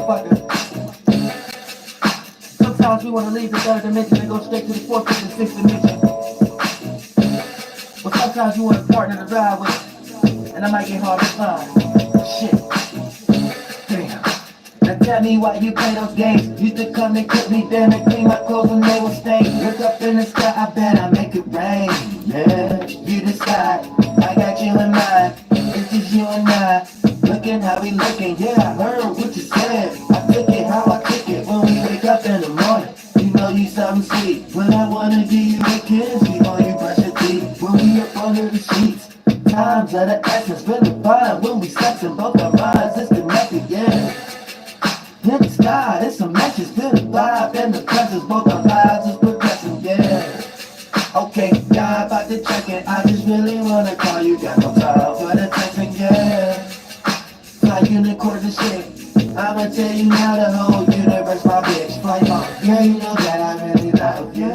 motherfucker. Sometimes we want to leave the third dimension and go straight to the fourth and the sixth dimension. But sometimes you want a partner to ride with, and I might get hard to find. Shit. Damn. Now tell me why you play those games. Used to come and cook me down and clean my clothes when they were stained. Look up in the sky, I bet I make it rain. Yeah, you decide. I got you in mind. It's just you and I. Looking how we looking. Yeah, I heard what you said. I took it how I took it. When we wake up in the morning, you know you something sweet. When I wanna give you a kiss, before you brush your teeth. When we up under the sheets, times of the essence. Feeling fine when we sexing. Both our minds is connected, yeah. In the sky, it's a message, feel the vibe and the presence, both our lives is progressing, yeah. Okay, yeah, about to check it, I just really wanna call you, got no time for the texting, yeah. Fly unicorns and shit, I'ma tell you now the whole universe, my bitch, fly on. Girl, you know that I really love you.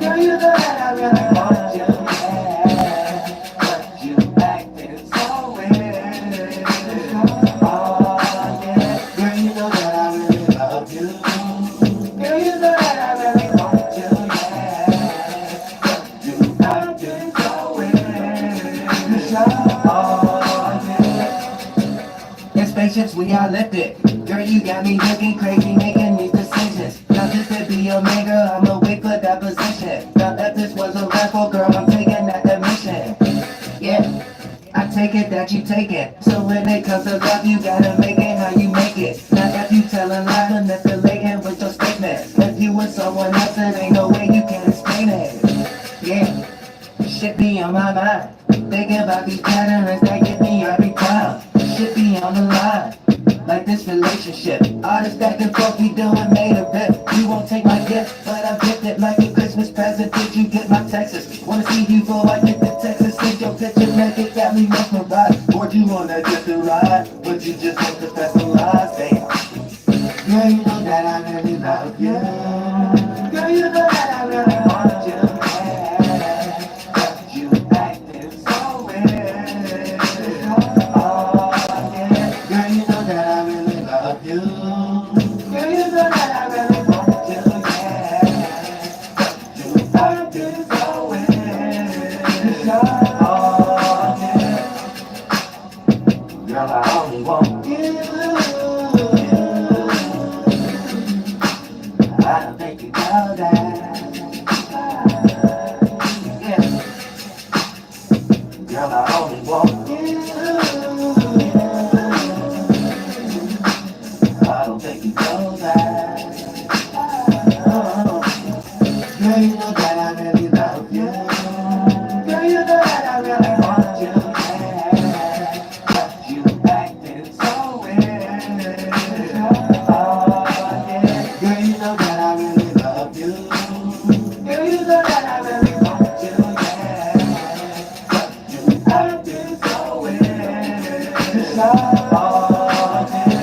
Girl, you know that I really want you, yeah. But you acting so weird. Oh, yeah. Girl, you know that I really love you. Girl, you know that I really want you, yeah. But you acting so weird. Oh, yeah. In spaceships we are lifted. Girl, you got me looking crazy, making these decisions. Now this could be Omega, I'ma wait for that position. Now if this was a rifle, girl, I'm taking that admission. Yeah, I take it that you take it. So when it comes to love, you gotta make it how you make it. Now if you tellin' lies, manipulating with your statements. If you with someone else, there ain't no way you can explain it. Yeah, shit be on my mind. Thinking about these patterns that get me every time. Shit be on the line. Like this relationship, all this back and forth we doing made a rip. You won't take my gift, but I picked it like a Christmas present. Did you get my Texas? Wanna see you before I get to Texas? Take your picture, make it got me mesmerized. Or you wanna just a ride, but you just want to specialize. Damn. Girl, you know that I really love you. Girl, you know that I really want you. Yeah. But you acting so weird. Oh, yeah. Girl, you know that I really love you. Girl, you know that I really want you, yeah. But you acting so weird. Oh, yeah. Girl, I only want you. I don't think you know that. Yeah. Girl, I only want you. I don't think you know that. Oh. Girl, you know that I really love you. Girl, you know that I really want you, yeah. But you acting so weird. Oh, yeah. Girl, you know that I really love you. Girl, you know that I really want you, yeah. But you acting so weird. Oh, yeah.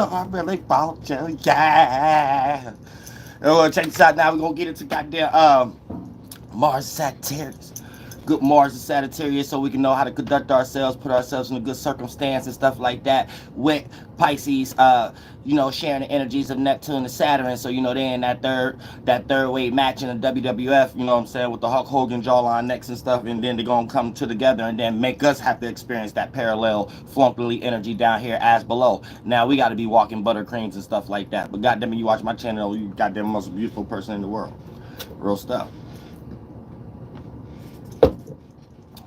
I really bought you, yeah. Oh, check this out now. We're gonna get into goddamn Mars Sagittarius. Good Mars and Sagittarius, so we can know how to conduct ourselves, put ourselves in a good circumstance and stuff like that. With Pisces, sharing the energies of Neptune and Saturn, so they're in that third weight match in the WWF. You know what I'm saying, with the Hulk Hogan jawline necks and stuff, and then they're gonna come together and then make us have to experience that parallel flunkily energy down here as below. Now we got to be walking buttercreams and stuff like that. But goddamn it, you watch my channel, you goddamn most beautiful person in the world. Real stuff.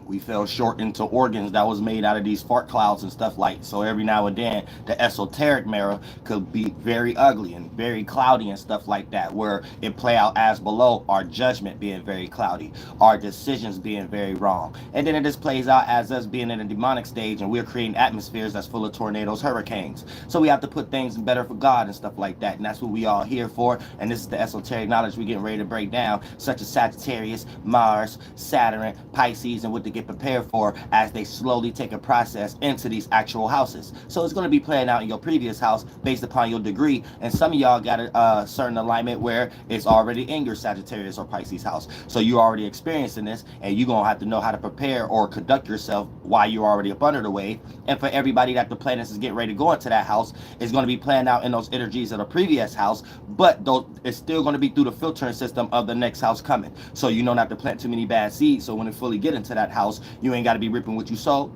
We fell short into organs that was made out of these fart clouds and stuff like. So every now and then the esoteric mirror could be very ugly and very cloudy and stuff like that, where it play out as below, our judgment being very cloudy, our decisions being very wrong, and then it just plays out as us being in a demonic stage, and we're creating atmospheres that's full of tornadoes, hurricanes. So we have to put things better for God and stuff like that, and that's what we all here for. And this is the esoteric knowledge we're getting ready to break down, such as Sagittarius, Mars, Saturn, Pisces, and with the get prepared for as they slowly take a process into these actual houses. So it's going to be playing out in your previous house based upon your degree, and some of y'all got a certain alignment where it's already in your Sagittarius or Pisces house. So you're already experiencing this, and you're going to have to know how to prepare or conduct yourself while you're already up under the wave. And for everybody that the planets is getting ready to go into that house, it's going to be playing out in those energies of the previous house, but those, it's still going to be through the filtering system of the next house coming. So you know not to plant too many bad seeds, so when it fully get into that house, you ain't got to be ripping what you sow.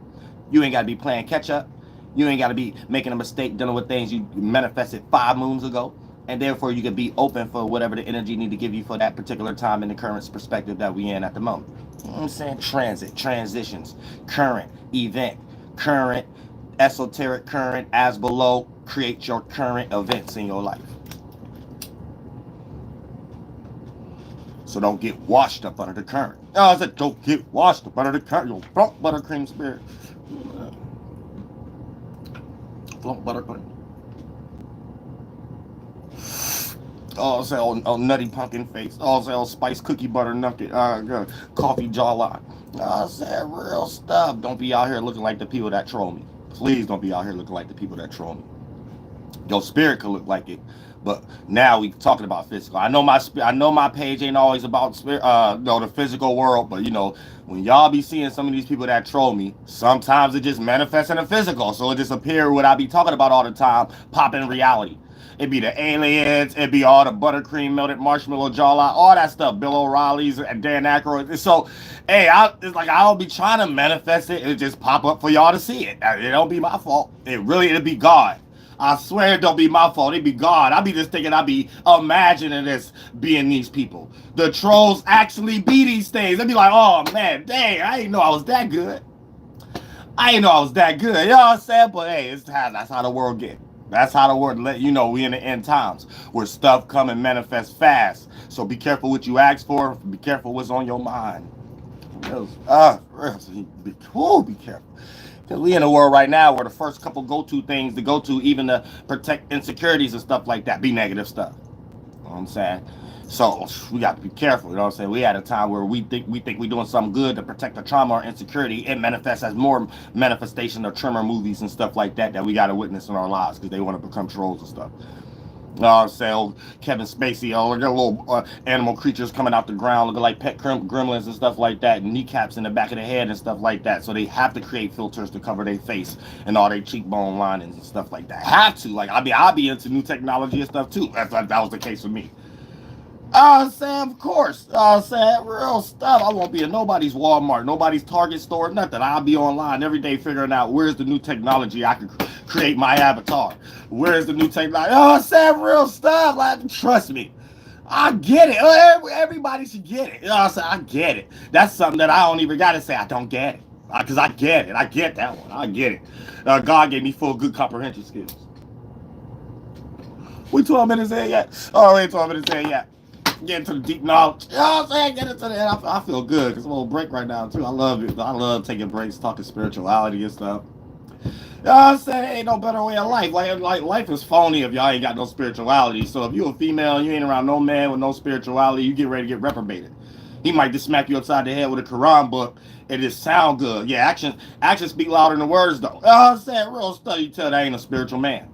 You ain't got to be playing catch up. You ain't got to be making a mistake dealing with things you manifested 5 moons ago. And therefore, you can be open for whatever the energy need to give you for that particular time in the current perspective that we in at the moment. You know what I'm saying? Transit, transitions, current, event, current, esoteric current, as below, create your current events in your life. So don't get washed up under the current. Oh, I said don't get washed up under the current. You flunk buttercream spirit. Flunk buttercream. Oh, say on nutty pumpkin face. Oh, say on spice cookie butter nugget. Coffee jawline. Oh, say real stuff. Don't be out here looking like the people that troll me. Please don't be out here looking like the people that troll me. Your spirit could look like it, but now we talking about physical. I know my page ain't always about spirit, the physical world, but you know, when y'all be seeing some of these people that troll me, sometimes it just manifests in the physical. So it just appear what I be talking about all the time, pop in reality. It be the aliens, it be all the buttercream melted marshmallow jawline, all that stuff. Bill O'Reilly's and Dan Aykroyd. So, hey, it's like I'll be trying to manifest it. It just pop up for y'all to see it. It don't be my fault. It'll be God. I swear it don't be my fault. It be God. I be just thinking I be imagining this being these people. The trolls actually be these things. They be like, oh man, dang, I didn't know I was that good. You know what I'm saying? But hey, that's how the world get. That's how the world let you know we in the end times where stuff come and manifest fast. So be careful what you ask for. Be careful what's on your mind. Be careful. Because we in a world right now where the first couple go-to things to go to, even to protect insecurities and stuff like that, be negative stuff. You know what I'm saying? So we got to be careful. You know what I'm saying? We at a time where we think we're doing something good to protect the trauma or insecurity. It manifests as more manifestation of Tremor movies and stuff like that we got to witness in our lives because they want to become trolls and stuff. You know what I'm saying? Old Kevin Spacey, look at little animal creatures coming out the ground, looking like pet gremlins and stuff like that, and kneecaps in the back of the head and stuff like that. So they have to create filters to cover their face and all their cheekbone linings and stuff like that. Have to. Like, I'll be into new technology and stuff too. If that was the case for me. Sam, of course. Sam, real stuff. I won't be in nobody's Walmart, nobody's Target store, nothing. I'll be online every day figuring out where's the new technology I can create my avatar. Where's the new technology? Sam, real stuff. Like, trust me. I get it. Everybody should get it. You know what I'm saying? I get it. That's something that I don't even got to say I don't get it. Because I get it. I get that one. I get it. God gave me full good comprehension skills. We 12 minutes in yet? Oh, we ain't 12 minutes in yet. Get into the deep knowledge. You know what I'm saying? Get into that. I feel good because I'm on a break right now too. I love it. I love taking breaks, talking spirituality and stuff. You know what I'm saying? Ain't no better way of life. Like life is phony if y'all ain't got no spirituality. So if you a female and you ain't around no man with no spirituality, you get ready to get reprobated. He might just smack you upside the head with a Quran book and just sound good. Yeah, actions speak louder than the words though. You know what I'm saying? Real stuff, you tell that ain't a spiritual man.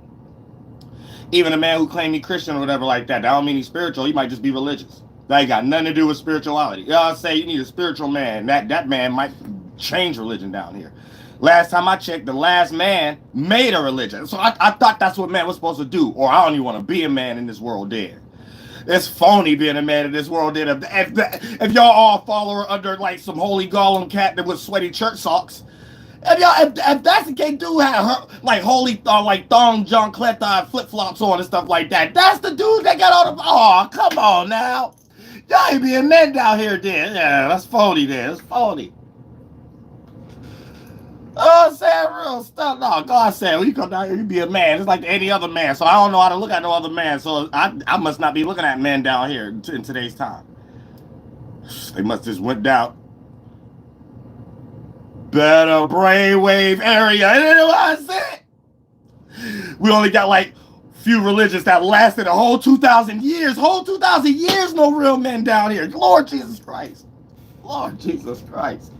Even a man who claims he's Christian or whatever like that don't mean he's spiritual. He might just be religious. That ain't got nothing to do with spirituality. You know what I'm saying? You need a spiritual man. That man might change religion down here. Last time I checked, the last man made a religion. So I thought that's what man was supposed to do. Or I don't even want to be a man in this world dead. It's phony being a man in this world dead. If y'all all follow under like some holy golem cat that with sweaty church socks, if that's the case, dude had her, like holy like thong John Cleta flip flops on and stuff like that. That's the dude that got all the. Oh, come on now, y'all ain't being men down here, then. Yeah, that's phony. Then it's phony. Oh, saying real stuff. No, God said when you come down here, you be a man. It's like any other man. So I don't know how to look at no other man. So I must not be looking at men down here in today's time. They must just went down. Better brainwave area. You know what I said? We only got like few religions that lasted a whole 2,000 years. Whole 2,000 years, no real men down here. Lord Jesus Christ. Lord Jesus Christ.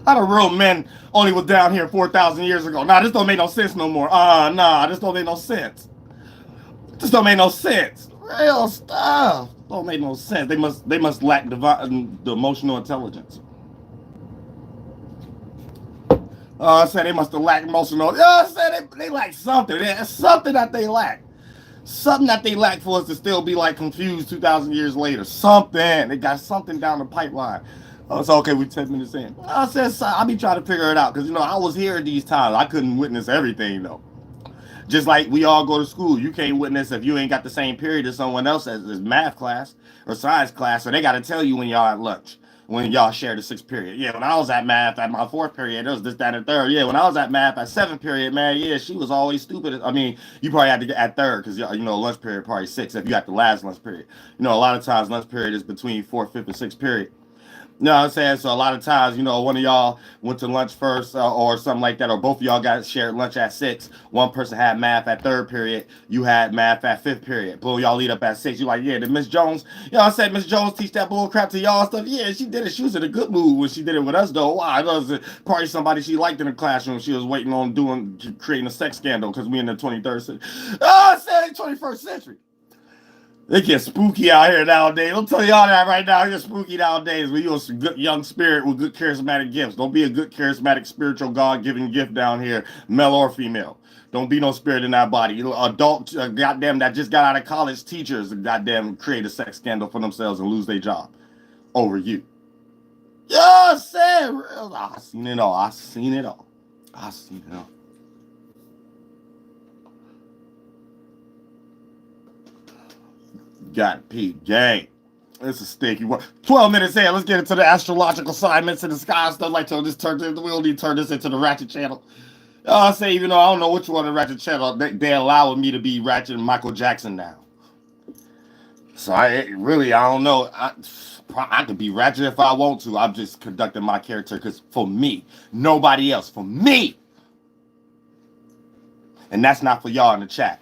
How the real men only was down here 4,000 years ago? Nah, this don't make no sense no more. Nah, this don't make no sense. This don't make no sense. Real stuff don't make no sense. They must lack the emotional intelligence. I said they must have lacked emotional. I said they lack something. There's something that they lack. Something that they lack for us to still be like confused 2,000 years later. Something. They got something down the pipeline. It's okay, we're 10 minutes in. I said, I be trying to figure it out because, I was here at these times. I couldn't witness everything, though. Just like we all go to school. You can't witness if you ain't got the same period as someone else as math class or science class. So they got to tell you when y'all at lunch, when y'all share the 6th period. Yeah, when I was at math at my 4th period, it was this, that, and 3rd. Yeah, when I was at math at 7th period, man, yeah, she was always stupid. I mean, you probably had to get at 3rd because, lunch period probably 6 if you got the last lunch period. A lot of times lunch period is between 4th, 5th, and 6th period. You know what I'm saying? So a lot of times, one of y'all went to lunch first or something like that, or both of y'all got shared lunch at 6. One person had math at 3rd period. You had math at 5th period. Boom, y'all lead up at 6. You like, yeah, did Miss Jones, I said Miss Jones teach that bull crap to y'all stuff? Yeah, she did it. She was in a good mood when she did it with us, though. Why? It was probably somebody she liked in the classroom. She was waiting on creating a sex scandal because we in the 23rd century. I said 21st century. They get spooky out here nowadays. I'll tell y'all that right now. You're spooky nowadays. When you're a good young spirit with good charismatic gifts. Don't be a good charismatic spiritual God-given gift down here, male or female. Don't be no spirit in that body. Adult, goddamn, that just got out of college teachers, goddamn, create a sex scandal for themselves and lose their job over you. Yeah, say real. I seen it all. I seen it all. I seen it all. Got Pete gang. It's a sticky one. 12 minutes in. Let's get into the astrological assignments in the sky stuff. Like, we don't need to turn this into the Ratchet channel. I say, even though I don't know which one of the Ratchet channel, they allowing me to be Ratchet and Michael Jackson now. So I don't know. I could be Ratchet if I want to. I'm just conducting my character because for me, nobody else. For me. And that's not for y'all in the chat.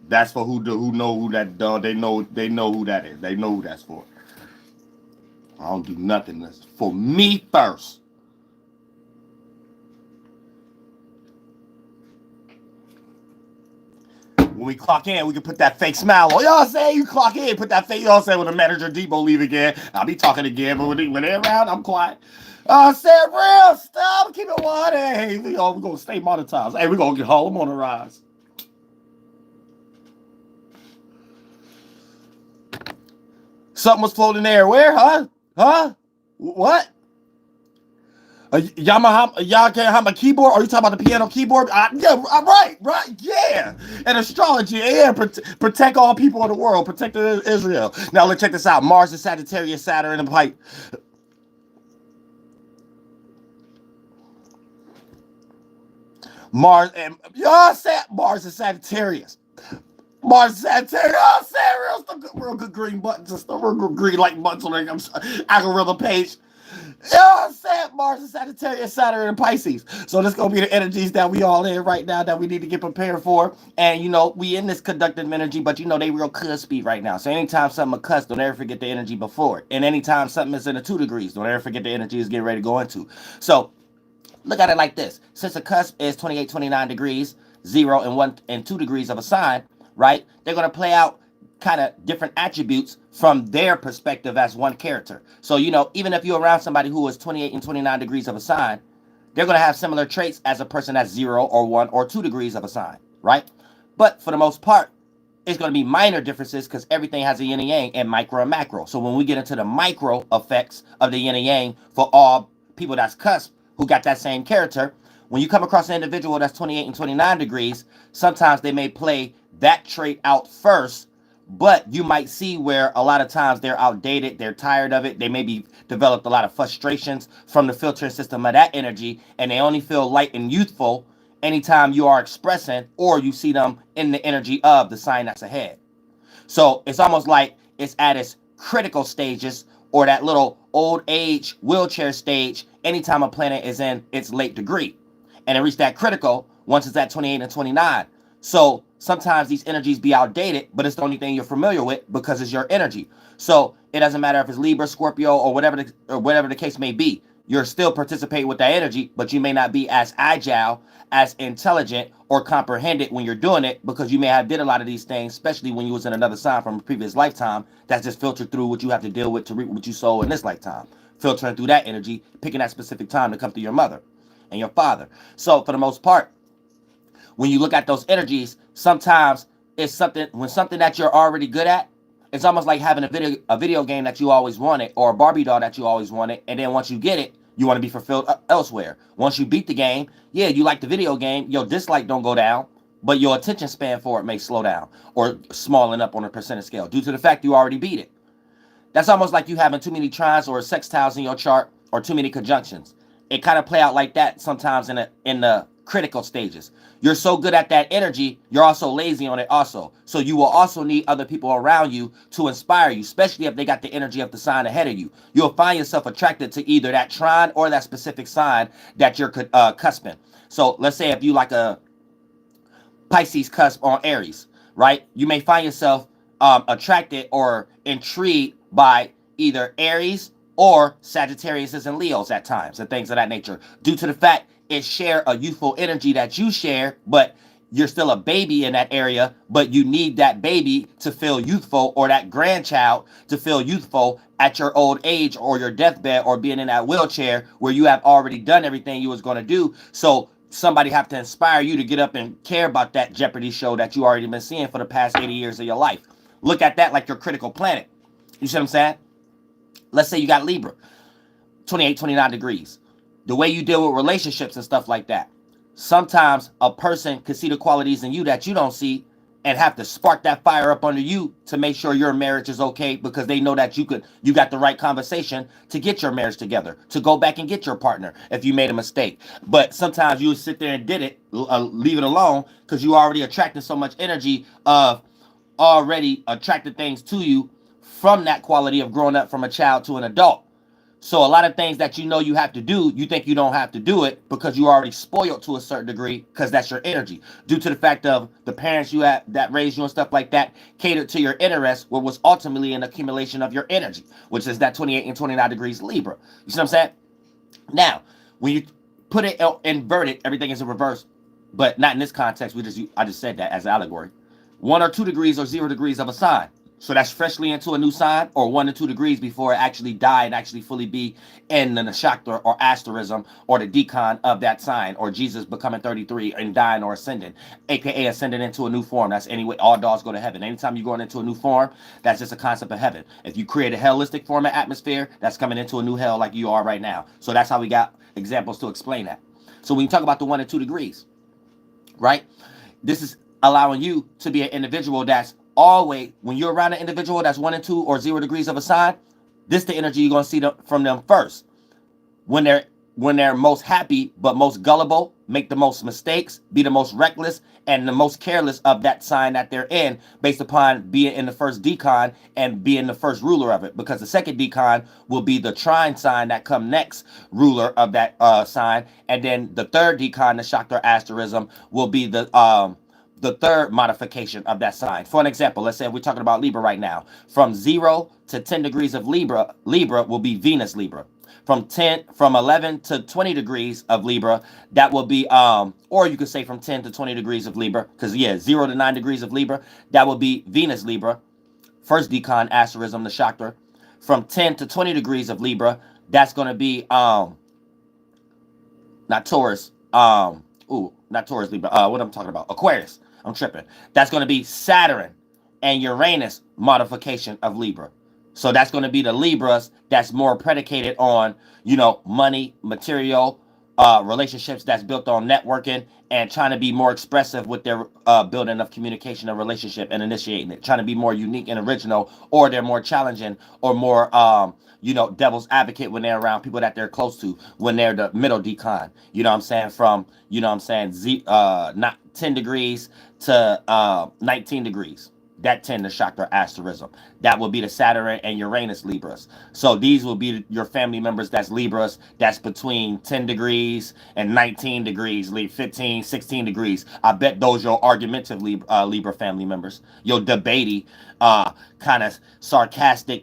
That's for who know who that done. They know who that is. They know who that's for. I don't do nothing. That's for me first. When we clock in, we can put that fake smile on. Y'all say you clock in, put that fake. Y'all say when the manager Depot leave again, I'll be talking again. But when they're around, I'm quiet. I said real stuff. Keep it 1. Hey, we're gonna stay monetized. Hey, we're gonna get Harlem on the rise. Something was floating there. Where? Huh? What? Yamaha keyboard? Are you talking about the piano keyboard? Yeah, right. Yeah. And astrology. Yeah, protect all people in the world. Protect Israel. Now, let's check this out. Mars and Sagittarius, Saturn and the pipe. Mars and Sagittarius. Mars Sagittarius. Oh, Saturn, real good green buttons. Just a real good green like buttons on the algorithm page. Yeah, Mars and Sagittarius, Saturn and Pisces. So this gonna be the energies that we all in right now that we need to get prepared for. And we in this conductive energy, but they real cuspy right now. So anytime something a cusp, don't ever forget the energy before it. And anytime something is in the 2 degrees, don't ever forget the energy is getting ready to go into. So look at it like this. Since a cusp is 28, 29 degrees, 0 and 1 and 2 degrees of a sign, right? They're going to play out kind of different attributes from their perspective as one character. So, even if you're around somebody who is 28 and 29 degrees of a sign, they're going to have similar traits as a person that's 0 or 1 or 2 degrees of a sign, right? But for the most part, it's going to be minor differences because everything has a yin and yang and micro and macro. So when we get into the micro effects of the yin and yang for all people that's cusp who got that same character, when you come across an individual that's 28 and 29 degrees, sometimes they may play that trait out first, but you might see where a lot of times they're outdated, they're tired of it, they maybe developed a lot of frustrations from the filtering system of that energy, and they only feel light and youthful anytime you are expressing or you see them in the energy of the sign that's ahead. So it's almost like it's at its critical stages or that little old age wheelchair stage anytime a planet is in its late degree. And it reached that critical once it's at 28 and 29. So sometimes these energies be outdated, but it's the only thing you're familiar with because it's your energy. So it doesn't matter if it's Libra, Scorpio, or whatever the case may be. You're still participating with that energy, but you may not be as agile, as intelligent, or comprehended when you're doing it, because you may have did a lot of these things, especially when you was in another sign from a previous lifetime, that's just filtered through what you have to deal with to reap what you sow in this lifetime. Filtering through that energy, picking that specific time to come through your mother and your father. So for the most part, when you look at those energies, sometimes it's something that you're already good at. It's almost like having a video game that you always wanted, or a Barbie doll that you always wanted, and then once you get it, you want to be fulfilled elsewhere. Once you beat the game, yeah, you like the video game, your dislike don't go down, but your attention span for it may slow down or smallen up on a percentage scale due to the fact you already beat it. That's almost like you having too many trines or sextiles in your chart, or too many conjunctions. It kind of play out like that sometimes in the critical stages. You're so good at that energy, you're also lazy on it also. So you will also need other people around you to inspire you, especially if they got the energy of the sign ahead of you. You'll find yourself attracted to either that trine or that specific sign that you're cusping. So let's say if you like a Pisces cusp on Aries, right? You may find yourself attracted or intrigued by either Aries or Sagittarius and Leos at times, and things of that nature, due to the fact it share a youthful energy that you share, but you're still a baby in that area, but you need that baby to feel youthful, or that grandchild to feel youthful at your old age or your deathbed, or being in that wheelchair where you have already done everything you was going to do. So somebody have to inspire you to get up and care about that Jeopardy show that you already been seeing for the past 80 years of your life. Look at that like your critical planet. You see what I'm saying? Let's say you got Libra, 28, 29 degrees. The way you deal with relationships and stuff like that. Sometimes a person could see the qualities in you that you don't see, and have to spark that fire up under you to make sure your marriage is okay, because they know that you got the right conversation to get your marriage together, to go back and get your partner if you made a mistake. But sometimes you would sit there and did it, leave it alone, because you already attracted so much energy of already attracted things to you from that quality of growing up from a child to an adult. So a lot of things that you know you have to do, you think you don't have to do it because you already spoiled to a certain degree, because that's your energy. Due to the fact of the parents you have that raised you and stuff like that catered to your interests, what was ultimately an accumulation of your energy, which is that 28 and 29 degrees Libra. You see what I'm saying? Now, when you put it inverted, everything is in reverse, but not in this context. I just said that as an allegory. 1 or 2 degrees or 0 degrees of a sign. So that's freshly into a new sign, or 1 to 2 degrees before it actually die and actually fully be in the nakshatra or asterism or the decon of that sign, or Jesus becoming 33 and dying or ascending, aka ascending into a new form. That's anyway, all dogs go to heaven. Anytime you're going into a new form, that's just a concept of heaven. If you create a hellistic form of atmosphere, that's coming into a new hell like you are right now. So that's how we got examples to explain that. So when you talk about the 1 and 2 degrees, right? This is allowing you to be an individual that's always, when you're around an individual that's 1 and 2 or 0 degrees of a sign, this the energy you're going to see from them first. When they're most happy but most gullible, make the most mistakes, be the most reckless and the most careless of that sign that they're in, based upon being in the first decon and being the first ruler of it. Because the second decon will be the trine sign that come next, ruler of that sign, and then the third decon, the Shakti asterism, will be the third modification of that sign. For an example, let's say we're talking about Libra right now. From 0 to 10 degrees of Libra will be Venus Libra. From 11 to 20 degrees of Libra, that will be, or you could say from 10 to 20 degrees of Libra, because 0 to 9 degrees of Libra, that will be Venus Libra. First decon asterism, the Shakti. From 10 to 20 degrees of Libra, that's going to be, not Taurus, not Taurus Libra, what I'm talking about, Aquarius. I'm tripping. That's going to be Saturn and Uranus modification of Libra. So that's going to be the Libras that's more predicated on, money, material, relationships that's built on networking, and trying to be more expressive with their building of communication and relationship and initiating it, trying to be more unique and original, or they're more challenging, or more, devil's advocate when they're around people that they're close to, when they're the middle decon. You know what I'm saying? From, not 10 degrees to 19 degrees. That 10 to Shakti asterism. That will be the Saturn and Uranus Libras. So these will be your family members that's Libras, that's between 10 degrees and 19 degrees, 15, 16 degrees. I bet those your argumentative Libra family members. Your debatey, kind of sarcastic,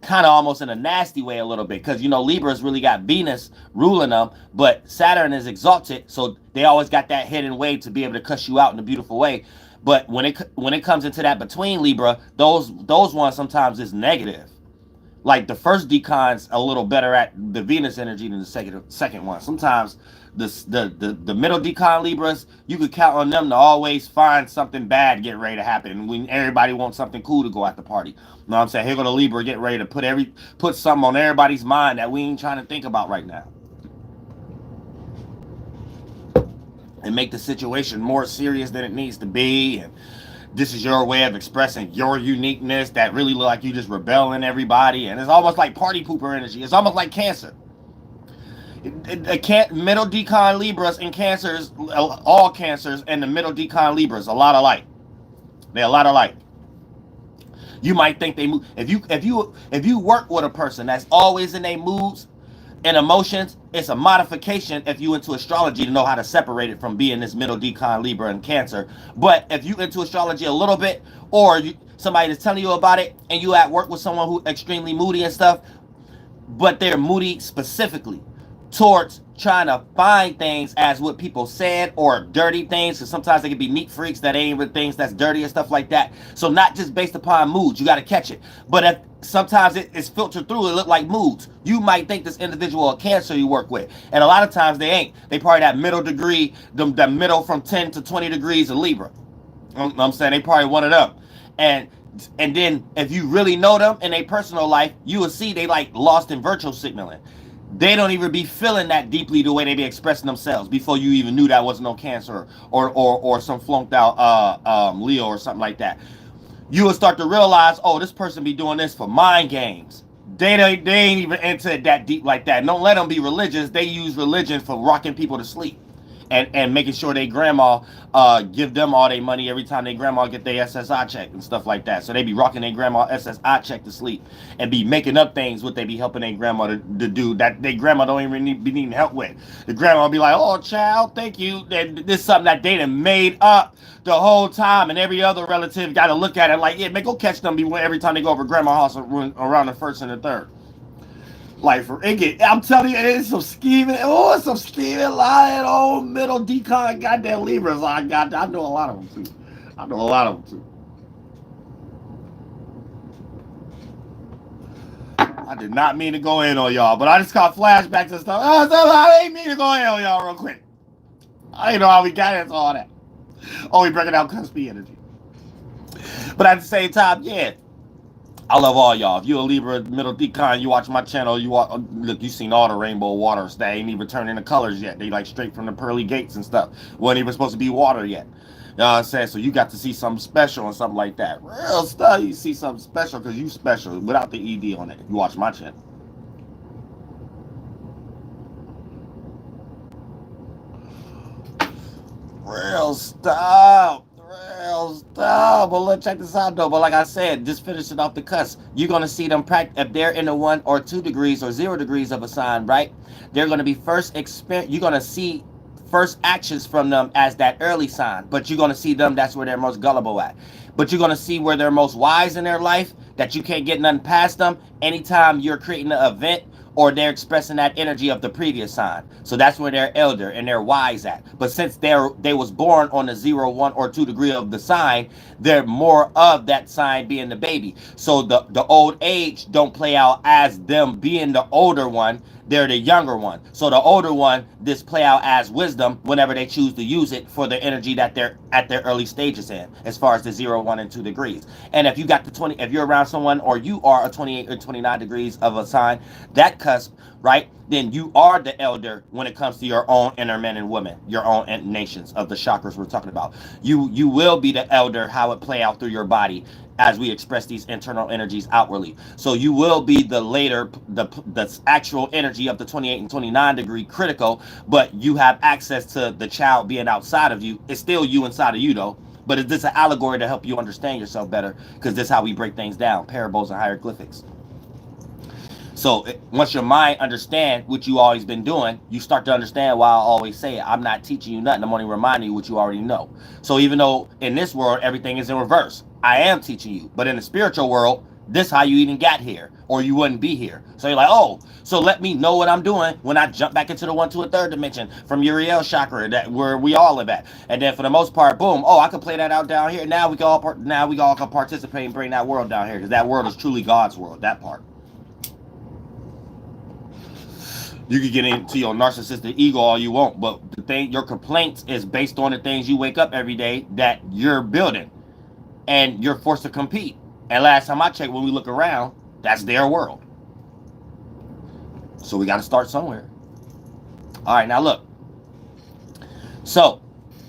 kind of almost in a nasty way a little bit, because you know Libras really got Venus ruling them, but Saturn is exalted, so they always got that hidden way to be able to cuss you out in a beautiful way. But when it comes into that between Libra, those ones sometimes is negative. Like the first decon's a little better at the Venus energy than the second one. Sometimes the middle decon Libras, you could count on them to always find something bad getting ready to happen when everybody wants something cool to go at the party. You know what I'm saying? Here go the Libra getting ready to put something on everybody's mind that we ain't trying to think about right now, and make the situation more serious than it needs to be. And this is your way of expressing your uniqueness that really look like you just rebelling everybody. And it's almost like party pooper energy. It's almost like Cancer. Middle decon Libras and Cancers, all Cancers and the middle decon Libras, a lot alike. They're a lot alike. You might think they move. If you work with a person that's always in their moods and emotions, it's a modification if you into astrology to know how to separate it from being this middle decon Libra and Cancer. But if you into astrology a little bit, or somebody is telling you about it, and you at work with someone who extremely moody and stuff, but they're moody specifically towards trying to find things as what people said, or dirty things, because sometimes they can be neat freaks that ain't even things that's dirty and stuff like that. So not just based upon moods, you got to catch it. But if sometimes it's filtered through, it look like moods. You might think this individual a Cancer you work with, and a lot of times they ain't. They probably that middle degree, the middle from 10 to 20 degrees of Libra. You know what I'm saying? They probably one of them. And then if you really know them in their personal life, you will see they like lost in virtual signaling. They don't even be feeling that deeply the way they be expressing themselves before you even knew that was no Cancer or some flunked out Leo or something like that. You will start to realize, oh, this person be doing this for mind games. They ain't even into it that deep like that. Don't let them be religious. They use religion for rocking people to sleep. And making sure they grandma give them all their money every time they grandma get their SSI check and stuff like that. So they be rocking their grandma SSI check to sleep and be making up things what they be helping their grandma to do that their grandma don't even be needing help with. The grandma be like, oh, child, thank you. This is something that they done made up the whole time, and every other relative got to look at it like, yeah, man, go catch them every time they go over grandma's house around the 1st and the 3rd. Like I'm telling you, it's some scheming. Oh, it's some scheming, lying, old middle decon, goddamn Libras. I know a lot of them too. I did not mean to go in on y'all, but I just caught flashbacks and stuff. I didn't mean to go in on y'all real quick. I didn't know how we got into all that. Oh, we breaking out cusp energy. But at the same time, yeah, I love all y'all. If you're a Libra, middle decon, you watch my channel, look, you seen all the rainbow waters that ain't even turning the colors yet. They like straight from the pearly gates and stuff. Wasn't even supposed to be water yet. You know what I'm saying? So you got to see something special and something like that. Real stuff, you see something special because you special without the ED on it. You watch my channel. Real stuff. But let's check this out though. But like I said, just finishing off the cusp, you're gonna see them if they're in the 1 or 2 degrees or 0 degrees of a sign, right? They're gonna be you're gonna see first actions from them as that early sign, but you're gonna see them, that's where they're most gullible at. But you're gonna see where they're most wise in their life, that you can't get nothing past them anytime you're creating an event or they're expressing that energy of the previous sign. So that's where they're elder and they're wise at. But since they was born on the 0, 1, or 2 degree of the sign, they're more of that sign being the baby. So the old age don't play out as them being the older one. They're the younger one. So the older one, this play out as wisdom whenever they choose to use it for the energy that they're at their early stages in, as far as the 0, 1, and 2 degrees. And if you got if you're around someone, or you are a 28 or 29 degrees of a sign, that cusp, right, then you are the elder when it comes to your own inner men and women, your own nations of the chakras we're talking about. You will be the elder, how it play out through your body as we express these internal energies outwardly. So you will be the later, the actual energy of the 28 and 29 degree critical, but you have access to the child being outside of you. It's still you inside of you though, but it's just an allegory to help you understand yourself better, because this is how we break things down, parables and hieroglyphics. So once your mind understand what you always been doing, you start to understand why I always say, I'm not teaching you nothing, I'm only reminding you what you already know. So even though in this world everything is in reverse, I am teaching you, but in the spiritual world, This how you even got here, or you wouldn't be here. So you're like, oh, so let me know what I'm doing when I jump back into the 1, 2, and 3rd dimension from Uriel chakra, that where we all live at. And then for the most part, boom, oh, I can play that out down here. Now we can all can participate and bring that world down here, because that world is truly God's world. That part. You can get into your narcissistic ego all you want, but the thing, your complaints is based on the things you wake up every day that you're building, and you're forced to compete. And last time I checked, when we look around, that's their world. So we got to start somewhere. All right, now look. So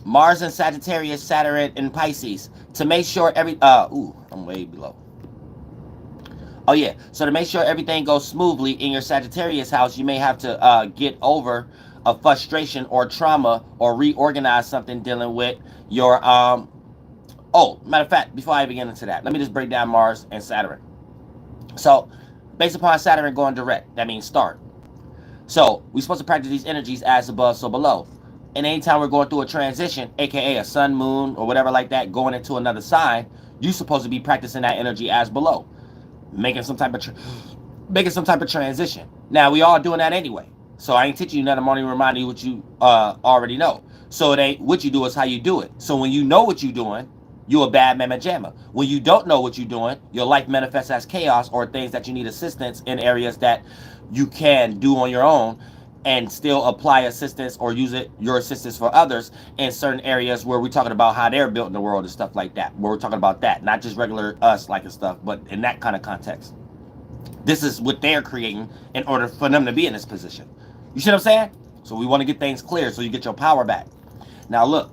Mars in Sagittarius, Saturn in Pisces. To make sure I'm way below. Oh yeah, so to make sure everything goes smoothly in your Sagittarius house, you may have to get over a frustration or trauma, or reorganize something dealing with your Oh, matter of fact, before I begin into that, let me just break down Mars and Saturn. So, based upon Saturn going direct, that means start. So, we're supposed to practice these energies as above, so below. And anytime we're going through a transition, aka a sun, moon, or whatever like that, going into another sign, you're supposed to be practicing that energy as below, making some type of transition. Now, we all doing that anyway. So I ain't teaching you nothing. I'm only reminding you what you already know. So it ain't what you do, is how you do it. So when you know what you're doing, you're a bad mamma jamma. When you don't know what you're doing, your life manifests as chaos, or things that you need assistance in areas that you can do on your own, and still apply assistance or use your assistance for others in certain areas where we're talking about how they're built in the world and stuff like that. Where we're talking about that, not just regular us like and stuff, but in that kind of context. This is what they're creating in order for them to be in this position. You see what I'm saying? So we want to get things clear so you get your power back. Now look.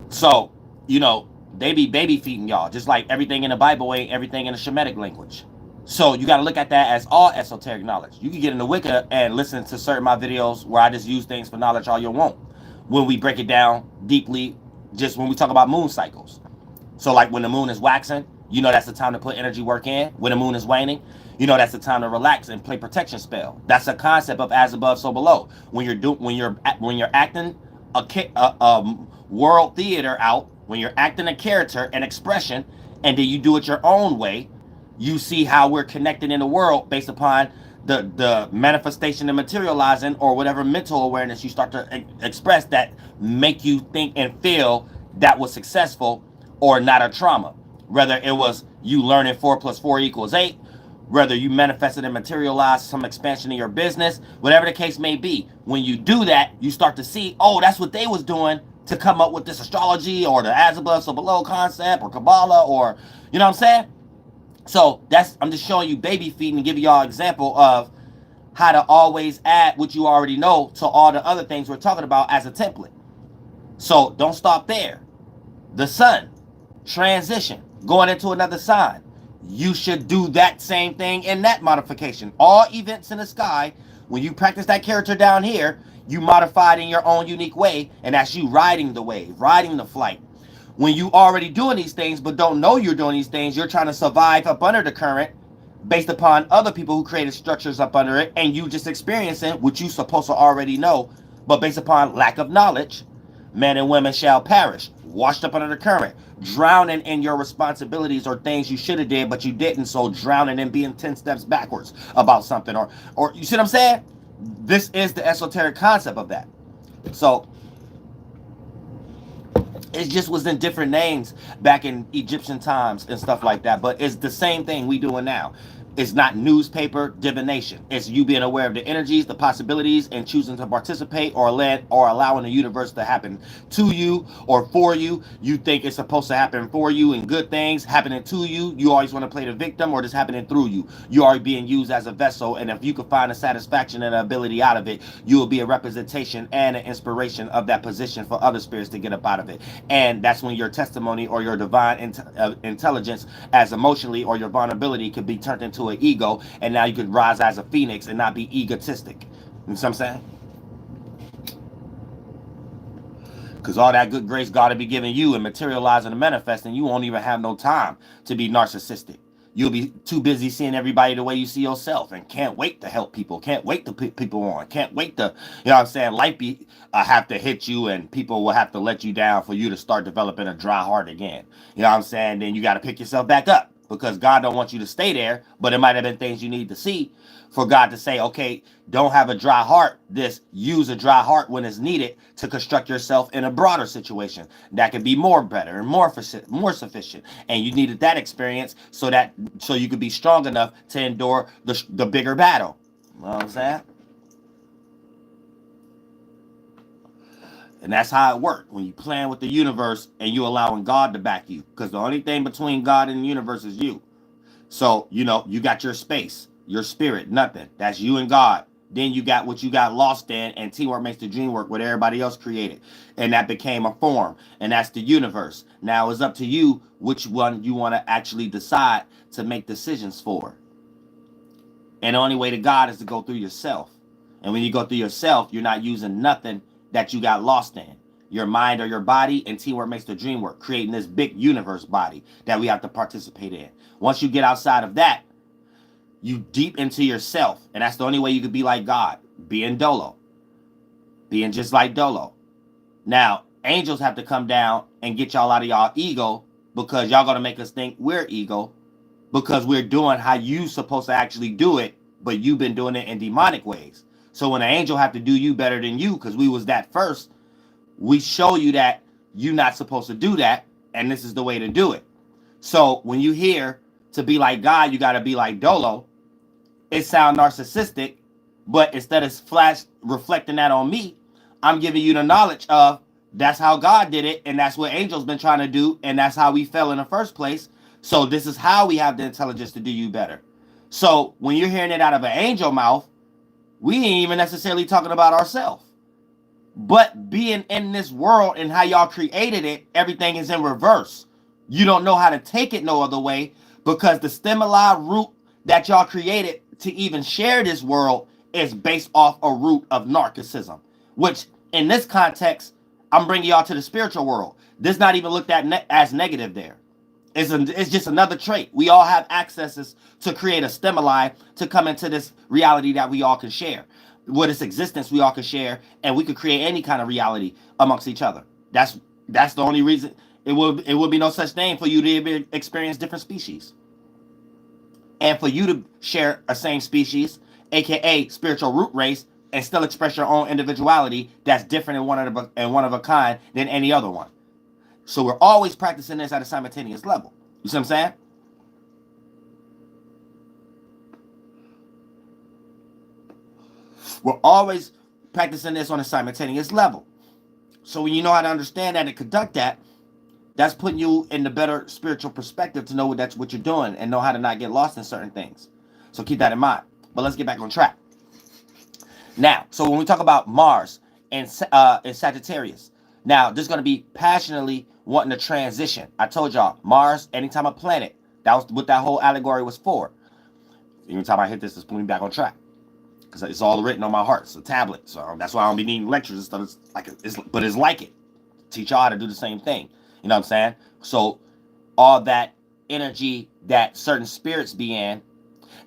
So, they be baby feeding y'all, just like everything in the Bible ain't everything in the Shemitic language. So you got to look at that as all esoteric knowledge. You can get in the Wicca and listen to certain of my videos where I just use things for knowledge all you want. When we break it down deeply, just when we talk about moon cycles. So like when the moon is waxing, that's the time to put energy work in. When the moon is waning, that's the time to relax and play protection spell. That's a concept of as above, so below. When you're acting a world theater out, when you're acting a character and expression, and then you do it your own way, you see how we're connected in the world based upon the manifestation and materializing, or whatever mental awareness you start to express that make you think and feel that was successful or not a trauma. Whether it was you learning 4 + 4 = 8, whether you manifested and materialized some expansion in your business, whatever the case may be, when you do that, you start to see, oh, that's what they was doing to come up with this astrology, or the as above, so below concept, or Kabbalah, or, you know what I'm saying? So I'm just showing you baby feeding and giving y'all an example of how to always add what you already know to all the other things we're talking about as a template. So don't stop there. The sun, transition, going into another sign. You should do that same thing in that modification. All events in the sky, when you practice that character down here, you modify it in your own unique way, and that's you riding the wave, riding the flight. When you already doing these things but don't know you're doing these things, you're trying to survive up under the current based upon other people who created structures up under it, and you just experiencing what you supposed to already know, but based upon lack of knowledge, men and women shall perish, washed up under the current, drowning in your responsibilities or things you should have did but you didn't, so drowning and being 10 steps backwards about something, or you see what I'm saying? This is the esoteric concept of that. So it just was in different names back in Egyptian times and stuff like that, but it's the same thing we doing now. It's not newspaper divination. It's you being aware of the energies, the possibilities, and choosing to participate or allowing the universe to happen to you or for you. You think it's supposed to happen for you, and good things happening to you. You always want to play the victim, or just happening through you. You are being used as a vessel, and if you can find a satisfaction and an ability out of it, you will be a representation and an inspiration of that position for other spirits to get up out of it. And that's when your testimony or your divine intelligence, as emotionally, or your vulnerability, could be turned into an ego, and now you could rise as a phoenix and not be egotistic. You know what I'm saying? Because all that good grace God will be giving you and materializing and manifesting, you won't even have no time to be narcissistic. You'll be too busy seeing everybody the way you see yourself, and can't wait to help people, can't wait to put people on, can't wait to, you know what I'm saying, life be have to hit you, and people will have to let you down for you to start developing a dry heart again. You know what I'm saying? Then you got to pick yourself back up, because God don't want you to stay there, but it might have been things you need to see for God to say, okay, don't have a dry heart. Use a dry heart when it's needed to construct yourself in a broader situation that can be more better and more sufficient. And you needed that experience so you could be strong enough to endure the bigger battle. You know what I'm saying? And that's how it works when you plan with the universe and you allowing God to back you. Because the only thing between God and the universe is you. So, you got your space, your spirit, nothing. That's you and God. Then you got what you got lost in, and teamwork makes the dream work, what everybody else created. And that became a form, and that's the universe. Now it's up to you which one you want to actually decide to make decisions for. And the only way to God is to go through yourself. And when you go through yourself, you're not using nothing that you got lost in. Your mind or your body, and teamwork makes the dream work, creating this big universe body that we have to participate in. Once you get outside of that, you deep into yourself, and that's the only way you could be like God, being just like Dolo. Now, angels have to come down and get y'all out of y'all ego, because y'all gonna make us think we're ego, because we're doing how you supposed to actually do it, but you've been doing it in demonic ways. So when an angel have to do you better than you, because we was that first, we show you that you're not supposed to do that, and this is the way to do it. So when you hear to be like God, you got to be like Dolo, it sounds narcissistic, but instead of reflecting that on me, I'm giving you the knowledge of that's how God did it, and that's what angels been trying to do, and that's how we fell in the first place. So this is how we have the intelligence to do you better. So when you're hearing it out of an angel mouth, we ain't even necessarily talking about ourselves. But being in this world and how y'all created it, everything is in reverse. You don't know how to take it no other way, because the stimuli root that y'all created to even share this world is based off a root of narcissism, which in this context, I'm bringing y'all to the spiritual world. This not even looked at as negative there. It's just another trait. We all have accesses to create a stimuli to come into this reality that we all can share. With its existence, we all can share, and we could create any kind of reality amongst each other. That's the only reason. It would be no such thing for you to experience different species, and for you to share a same species, aka spiritual root race, and still express your own individuality that's different and one of a kind than any other one. So we're always practicing this at a simultaneous level. You see what I'm saying? We're always practicing this on a simultaneous level. So when you know how to understand that and conduct that, that's putting you in the better spiritual perspective to know that's what you're doing and know how to not get lost in certain things. So keep that in mind. But let's get back on track. Now, so when we talk about Mars and Sagittarius, now there's going to be passionately wanting to transition. I told y'all, Mars, anytime a planet, that was what that whole allegory was for. Anytime I hit this, it's putting me back on track. Because it's all written on my heart. It's a tablet. So that's why I don't be needing lectures and stuff. But it's like it. Teach y'all how to do the same thing. You know what I'm saying? So all that energy that certain spirits be in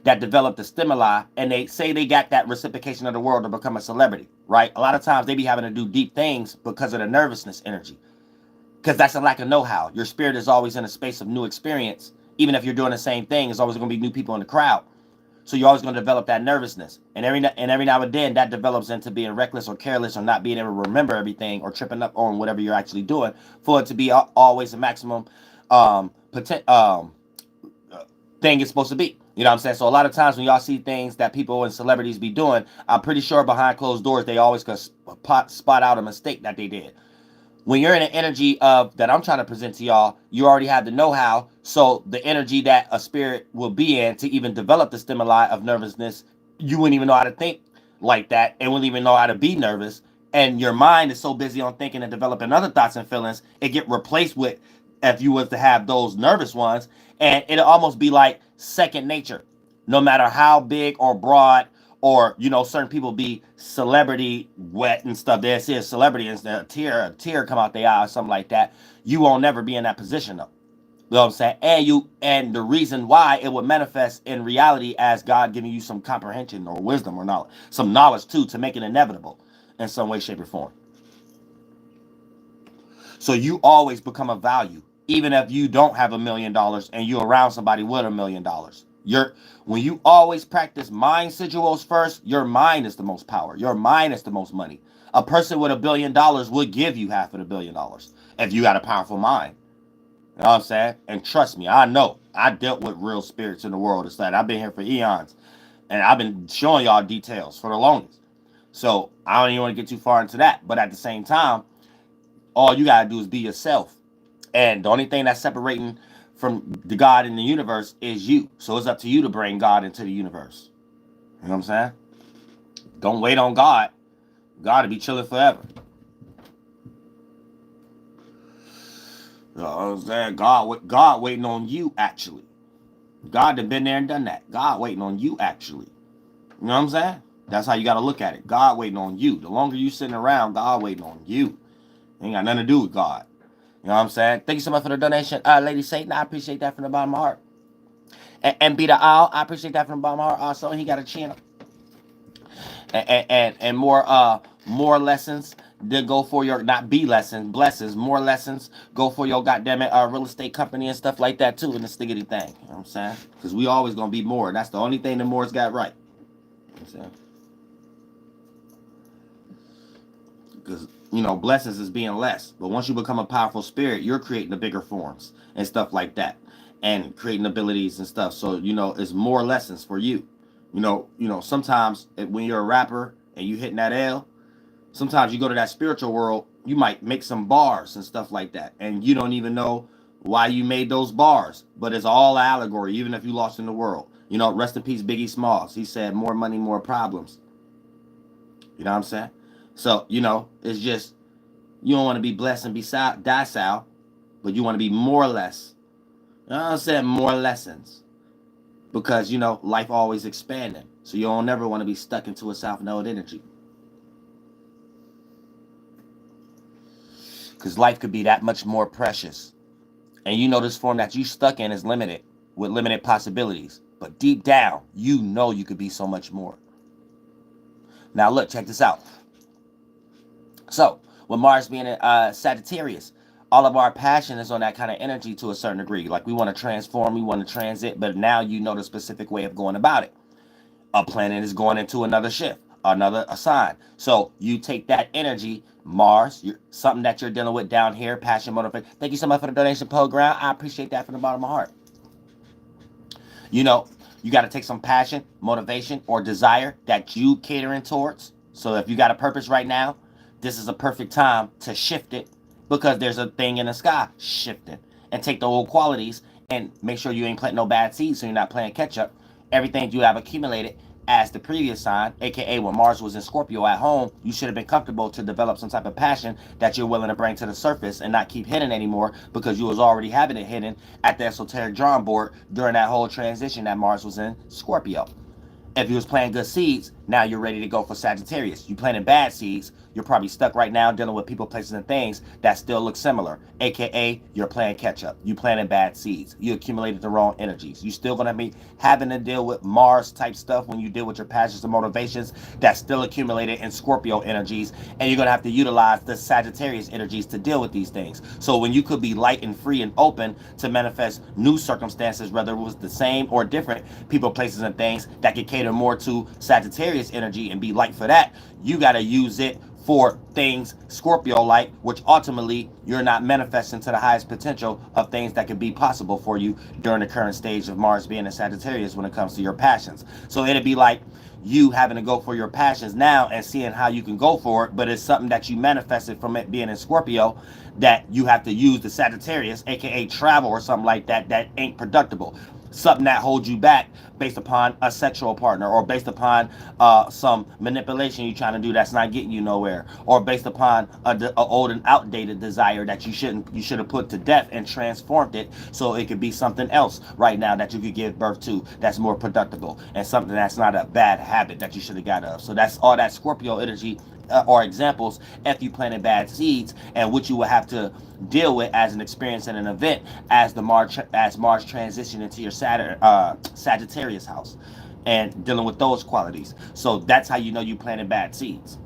that develop the stimuli, and they say they got that reciprocation of the world to become a celebrity, right? A lot of times they be having to do deep things because of the nervousness energy. Because that's a lack of know-how. Your spirit is always in a space of new experience. Even if you're doing the same thing, there's always going to be new people in the crowd. So you're always going to develop that nervousness. And every now and then, that develops into being reckless or careless or not being able to remember everything or tripping up on whatever you're actually doing for it to be always a maximum thing it's supposed to be. You know what I'm saying? So a lot of times when y'all see things that people and celebrities be doing, I'm pretty sure behind closed doors, they always can spot out a mistake that they did. When you're in an energy of that I'm trying to present to y'all, you already have the know-how. So the energy that a spirit will be in to even develop the stimuli of nervousness, you wouldn't even know how to think like that and wouldn't even know how to be nervous. And your mind is so busy on thinking and developing other thoughts and feelings, it get replaced with, if you was to have those nervous ones, and it'll almost be like second nature. No matter how big or broad, or, certain people be celebrity wet and stuff. They see a celebrity and a tear come out their eye or something like that. You won't never be in that position, though. You know what I'm saying? And the reason why it would manifest in reality as God giving you some comprehension or wisdom or knowledge, some knowledge too, to make it inevitable in some way, shape, or form. So you always become a value, even if you don't have $1 million and you're around somebody with $1 million. When you always practice mind sigils first, your mind is the most power. Your mind is the most money. A person with $1 billion would give you half of $1 billion if you got a powerful mind. You know what I'm saying? And trust me, I know. I dealt with real spirits in the world. It's like I've been here for eons. And I've been showing y'all details for the longest. So I don't even want to get too far into that. But at the same time, all you gotta do is be yourself. And the only thing that's separating from the God in the universe is you. So it's up to you to bring God into the universe. You know what I'm saying? Don't wait on God. God will be chilling forever. You know what I'm saying? God waiting on you, actually. God done been there and done that. God waiting on you, actually. You know what I'm saying? That's how you got to look at it. God waiting on you. The longer you sitting around, God waiting on you. Ain't got nothing to do with God. You know what I'm saying? Thank you so much for the donation. Lady Satan, I appreciate that from the bottom of my heart. And Be the Owl, I appreciate that from the bottom of my heart. Also, he got a channel. And more lessons. Then go for your, not be lessons, blessings, more lessons. Go for your goddamn it real estate company and stuff like that too in the stiggity thing. You know what I'm saying? Because we always gonna be more. That's the only thing the Moors got right. You know what I'm saying? Because, you know, blessings is being less. But once you become a powerful spirit, you're creating the bigger forms and stuff like that. And creating abilities and stuff. So, you know, it's more lessons for you. You know, sometimes when you're a rapper and you hitting that L, sometimes you go to that spiritual world, you might make some bars and stuff like that. And you don't even know why you made those bars. But it's all allegory, even if you lost in the world. You know, rest in peace, Biggie Smalls. He said, more money, more problems. You know what I'm saying? So, you know, it's just, you don't want to be blessed and be docile, but you want to be more or less. You know what I'm saying? More lessons. Because, you know, life always expanding. So you don't never want to be stuck into a South Node energy. Because life could be that much more precious. And you know this form that you stuck in is limited, with limited possibilities. But deep down, you know you could be so much more. Now look, check this out. So, with Mars being in Sagittarius, all of our passion is on that kind of energy to a certain degree. Like we want to transform, we want to transit, but now you know the specific way of going about it. A planet is going into another shift, another sign. So you take that energy, Mars, something that you're dealing with down here, passion, motivation. Thank you so much for the donation, program. I appreciate that from the bottom of my heart. You know, you got to take some passion, motivation, or desire that you catering towards. So if you got a purpose right now, this is a perfect time to shift it because there's a thing in the sky shifting. And take the old qualities and make sure you ain't planting no bad seeds so you're not playing catch up. Everything you have accumulated as the previous sign, aka when Mars was in Scorpio at home, you should have been comfortable to develop some type of passion that you're willing to bring to the surface and not keep hidden anymore because you was already having it hidden at the esoteric drawing board during that whole transition that Mars was in Scorpio. If you was planting good seeds, now you're ready to go for Sagittarius. You planting bad seeds, you're probably stuck right now dealing with people, places, and things that still look similar. AKA, you're playing catch up. You planting bad seeds. You accumulated the wrong energies. You still gonna be having to deal with Mars type stuff when you deal with your passions and motivations that's still accumulated in Scorpio energies, and you're gonna have to utilize the Sagittarius energies to deal with these things. So when you could be light and free and open to manifest new circumstances, whether it was the same or different people, places, and things that could cater more to Sagittarius energy and be light for that, you got to use it for things Scorpio like, which ultimately you're not manifesting to the highest potential of things that could be possible for you during the current stage of Mars being a Sagittarius when it comes to your passions. So it'd be like you having to go for your passions now and seeing how you can go for it, but it's something that you manifested from it being in Scorpio that you have to use the Sagittarius, aka travel or something like that, that ain't productive. Something that holds you back based upon a sexual partner, or based upon some manipulation you're trying to do that's not getting you nowhere, or based upon a old and outdated desire that you should have put to death and transformed it so it could be something else right now that you could give birth to that's more productive and something that's not a bad habit that you should have got of. So that's all that Scorpio energy or examples if you planted bad seeds, and what you will have to deal with as an experience and an event as Mars transition into your Sagittarius house, and dealing with those qualities. So that's how you know you planted bad seeds.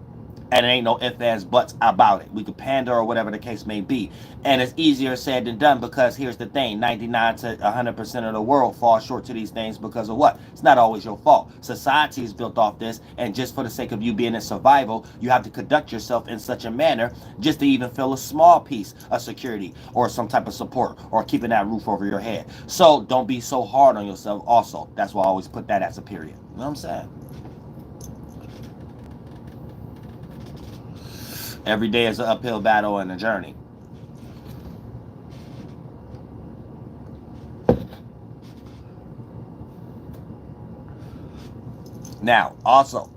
And it ain't no ifs, ands, buts about it. We could pander or whatever the case may be. And it's easier said than done, because here's the thing. 99 to 100% of the world falls short to these things because of what? It's not always your fault. Society is built off this, and just for the sake of you being in survival, you have to conduct yourself in such a manner just to even feel a small piece of security or some type of support or keeping that roof over your head. So don't be so hard on yourself also. That's why I always put that as a period. You know what I'm saying? Every day is an uphill battle and a journey. Now, also,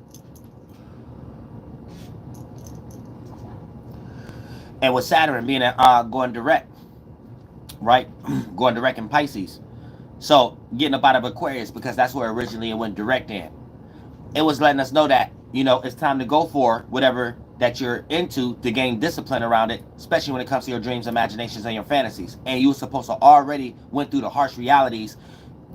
and with Saturn being going direct, right? Going direct in Pisces. So, getting up out of Aquarius, because that's where originally it went direct in. It was letting us know that, you know, it's time to go for whatever that you're into to gain discipline around it, especially when it comes to your dreams, imaginations, and your fantasies. And you were supposed to already went through the harsh realities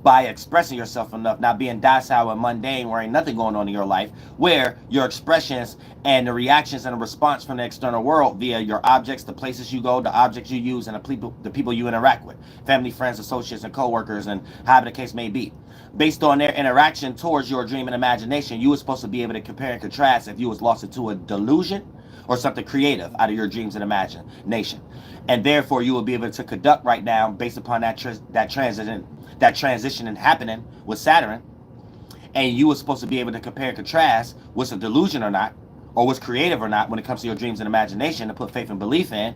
by expressing yourself enough, not being docile and mundane where ain't nothing going on in your life, where your expressions and the reactions and the response from the external world via your objects, the places you go, the objects you use, and the people you interact with, family, friends, associates, and co-workers, and however the case may be. Based on their interaction towards your dream and imagination, you were supposed to be able to compare and contrast if you was lost into a delusion or something creative out of your dreams and imagination. And therefore, you will be able to conduct right now, based upon that transition and happening with Saturn, and you were supposed to be able to compare and contrast what's a delusion or not, or what's creative or not when it comes to your dreams and imagination to put faith and belief in.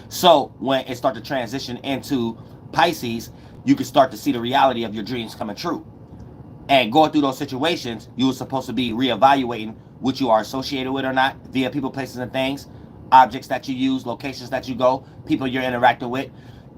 So when it starts to transition into Pisces, you can start to see the reality of your dreams coming true. And going through those situations, you were supposed to be reevaluating what you are associated with or not via people, places, and things, objects that you use, locations that you go, people you're interacting with,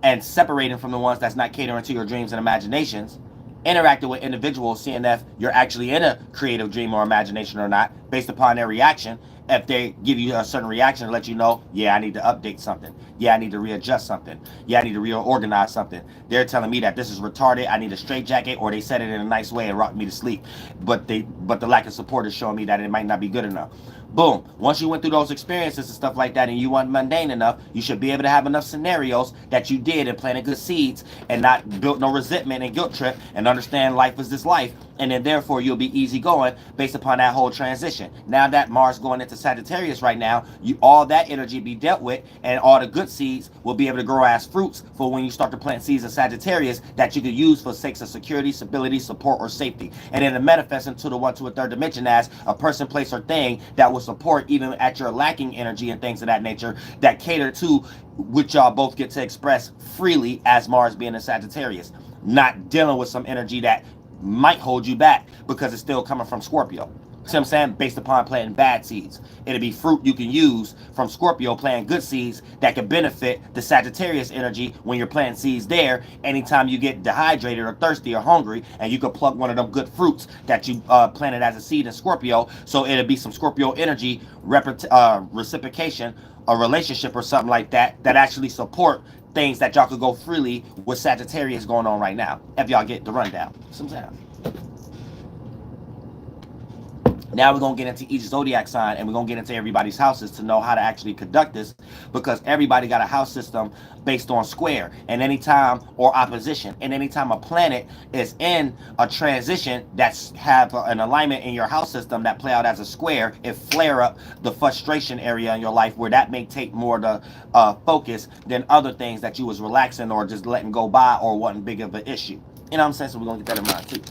and separating from the ones that's not catering to your dreams and imaginations, interacting with individuals, seeing if you're actually in a creative dream or imagination or not, based upon their reaction. If they give you a certain reaction to let you know, yeah, I need to update something. Yeah, I need to readjust something. Yeah, I need to reorganize something. They're telling me that this is retarded. I need a straitjacket, or they said it in a nice way and rocked me to sleep. But the lack of support is showing me that it might not be good enough. Boom. Once you went through those experiences and stuff like that, and you weren't mundane enough, you should be able to have enough scenarios that you did and planted good seeds and not built no resentment and guilt trip, and understand life is this life. And then therefore you'll be easy going based upon that whole transition. Now that Mars going into Sagittarius right now, all that energy be dealt with, and all the good seeds will be able to grow as fruits for when you start to plant seeds of Sagittarius that you could use for sakes of security, stability, support, or safety. And then it manifests into the 1 to a 3rd dimension as a person, place, or thing that will support even at your lacking energy and things of that nature, that cater to which y'all both get to express freely as Mars being in Sagittarius, not dealing with some energy that might hold you back because it's still coming from Scorpio. See what I'm saying? Based upon planting bad seeds. It'll be fruit you can use from Scorpio planting good seeds that can benefit the Sagittarius energy when you're planting seeds there. Anytime you get dehydrated or thirsty or hungry, and you can pluck one of them good fruits that you planted as a seed in Scorpio. So it'll be some Scorpio energy reciprocation, a relationship or something like that actually support things that y'all could go freely with Sagittarius going on right now, if y'all get the rundown. Sometimes. Now we're going to get into each zodiac sign, and we're going to get into everybody's houses to know how to actually conduct this, because everybody got a house system based on square and anytime or opposition. And anytime a planet is in a transition that's have an alignment in your house system that play out as a square, it flare up the frustration area in your life where that may take more the focus than other things that you was relaxing or just letting go by or wasn't big of an issue. You know what I'm saying? So we're going to get that in mind too.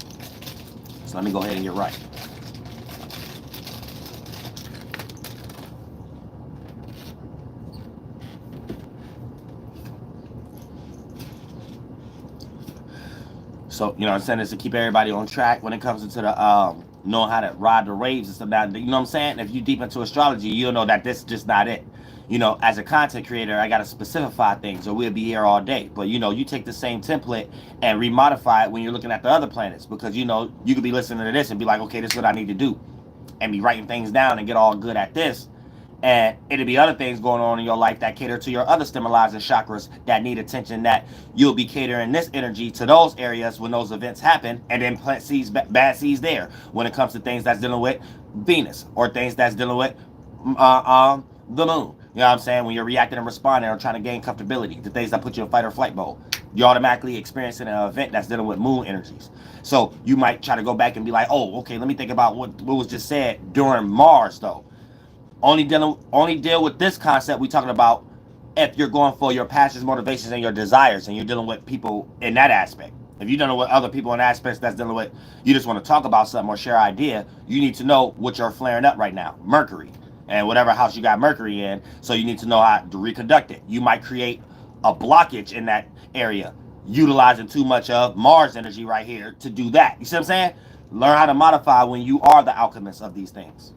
So let me go ahead and get right. So, you know what I'm saying, is to keep everybody on track when it comes into the knowing how to ride the waves and stuff. Now, you know what I'm saying? If you deep into astrology, you'll know that this is just not it. You know, as a content creator, I got to specify things or we'll be here all day. But, you know, you take the same template and remodify it when you're looking at the other planets. Because, you know, you could be listening to this and be like, okay, this is what I need to do. And be writing things down and get all good at this. And it'll be other things going on in your life that cater to your other stimulizing chakras that need attention, that you'll be catering this energy to those areas when those events happen, and then plant seeds, bad seeds there when it comes to things that's dealing with Venus or things that's dealing with the moon. You know what I'm saying? When you're reacting and responding or trying to gain comfortability, the things that put you in fight or flight mode, you're automatically experiencing an event that's dealing with moon energies. So you might try to go back and be like, oh, okay, let me think about what was just said during Mars, though. Only deal with this concept we talking about if you're going for your passions, motivations, and your desires, and you're dealing with people in that aspect. If you're dealing with other people in aspects that's dealing with, you just want to talk about something or share idea, you need to know what you're flaring up right now. Mercury. And whatever house you got Mercury in, so you need to know how to reconduct it. You might create a blockage in that area, utilizing too much of Mars energy right here to do that. You see what I'm saying? Learn how to modify when you are the alchemist of these things.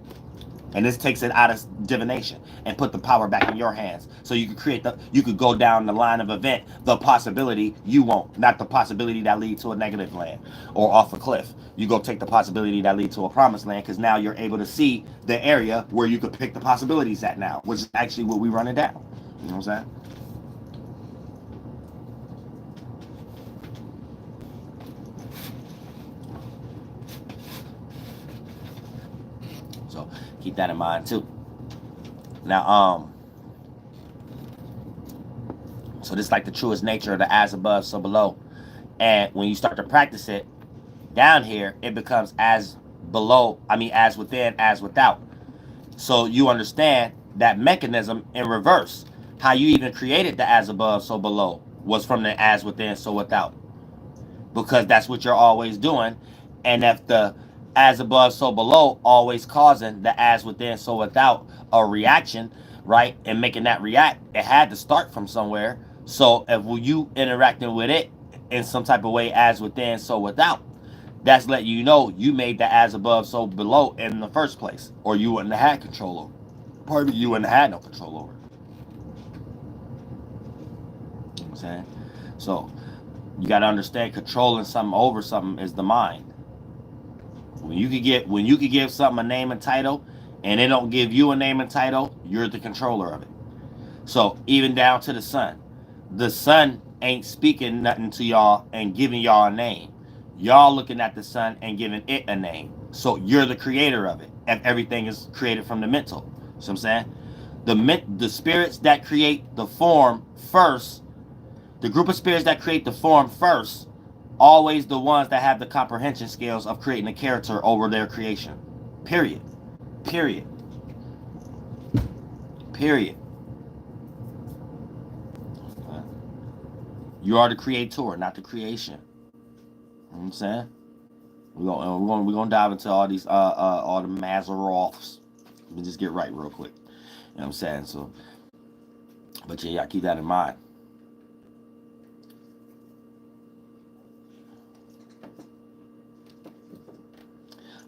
And this takes it out of divination and put the power back in your hands. So you could you could go down the line of event, the possibility you want, not the possibility that leads to a negative land or off a cliff. You go take the possibility that leads to a promised land, because now you're able to see the area where you could pick the possibilities at now, which is actually what we running down. You know what I'm saying? So keep that in mind too. Now, so this is like the truest nature of the as above, so below. And when you start to practice it down here, it becomes as below, as within, as without. So you understand that mechanism in reverse. How you even created the as above, so below was from the as within, so without. Because that's what you're always doing. And if the as above, so below always causing the as within, so without a reaction, right? And making that react, it had to start from somewhere. So if you interacting with it in some type of way, as within, so without, that's letting you know you made the as above, so below in the first place, or you wouldn't have had control over it. Pardon me, you wouldn't have had no control over it. You know what I'm saying? So you got to understand, controlling something over something is the mind. When you could give something a name and title, and it don't give you a name and title, you're the controller of it. So even down to the sun ain't speaking nothing to y'all and giving y'all a name. Y'all looking at the sun and giving it a name. So you're the creator of it. If everything is created from the mental. See what I'm saying? The spirits that create the form first, the group of spirits that create the form first, always the ones that have the comprehension skills of creating a character over their creation. Period. Period. Period. You are the creator, not the creation. You know what I'm saying? We're gonna dive into all these all the Mazeroths. Let me just get right real quick. You know what I'm saying? So, but yeah, keep that in mind.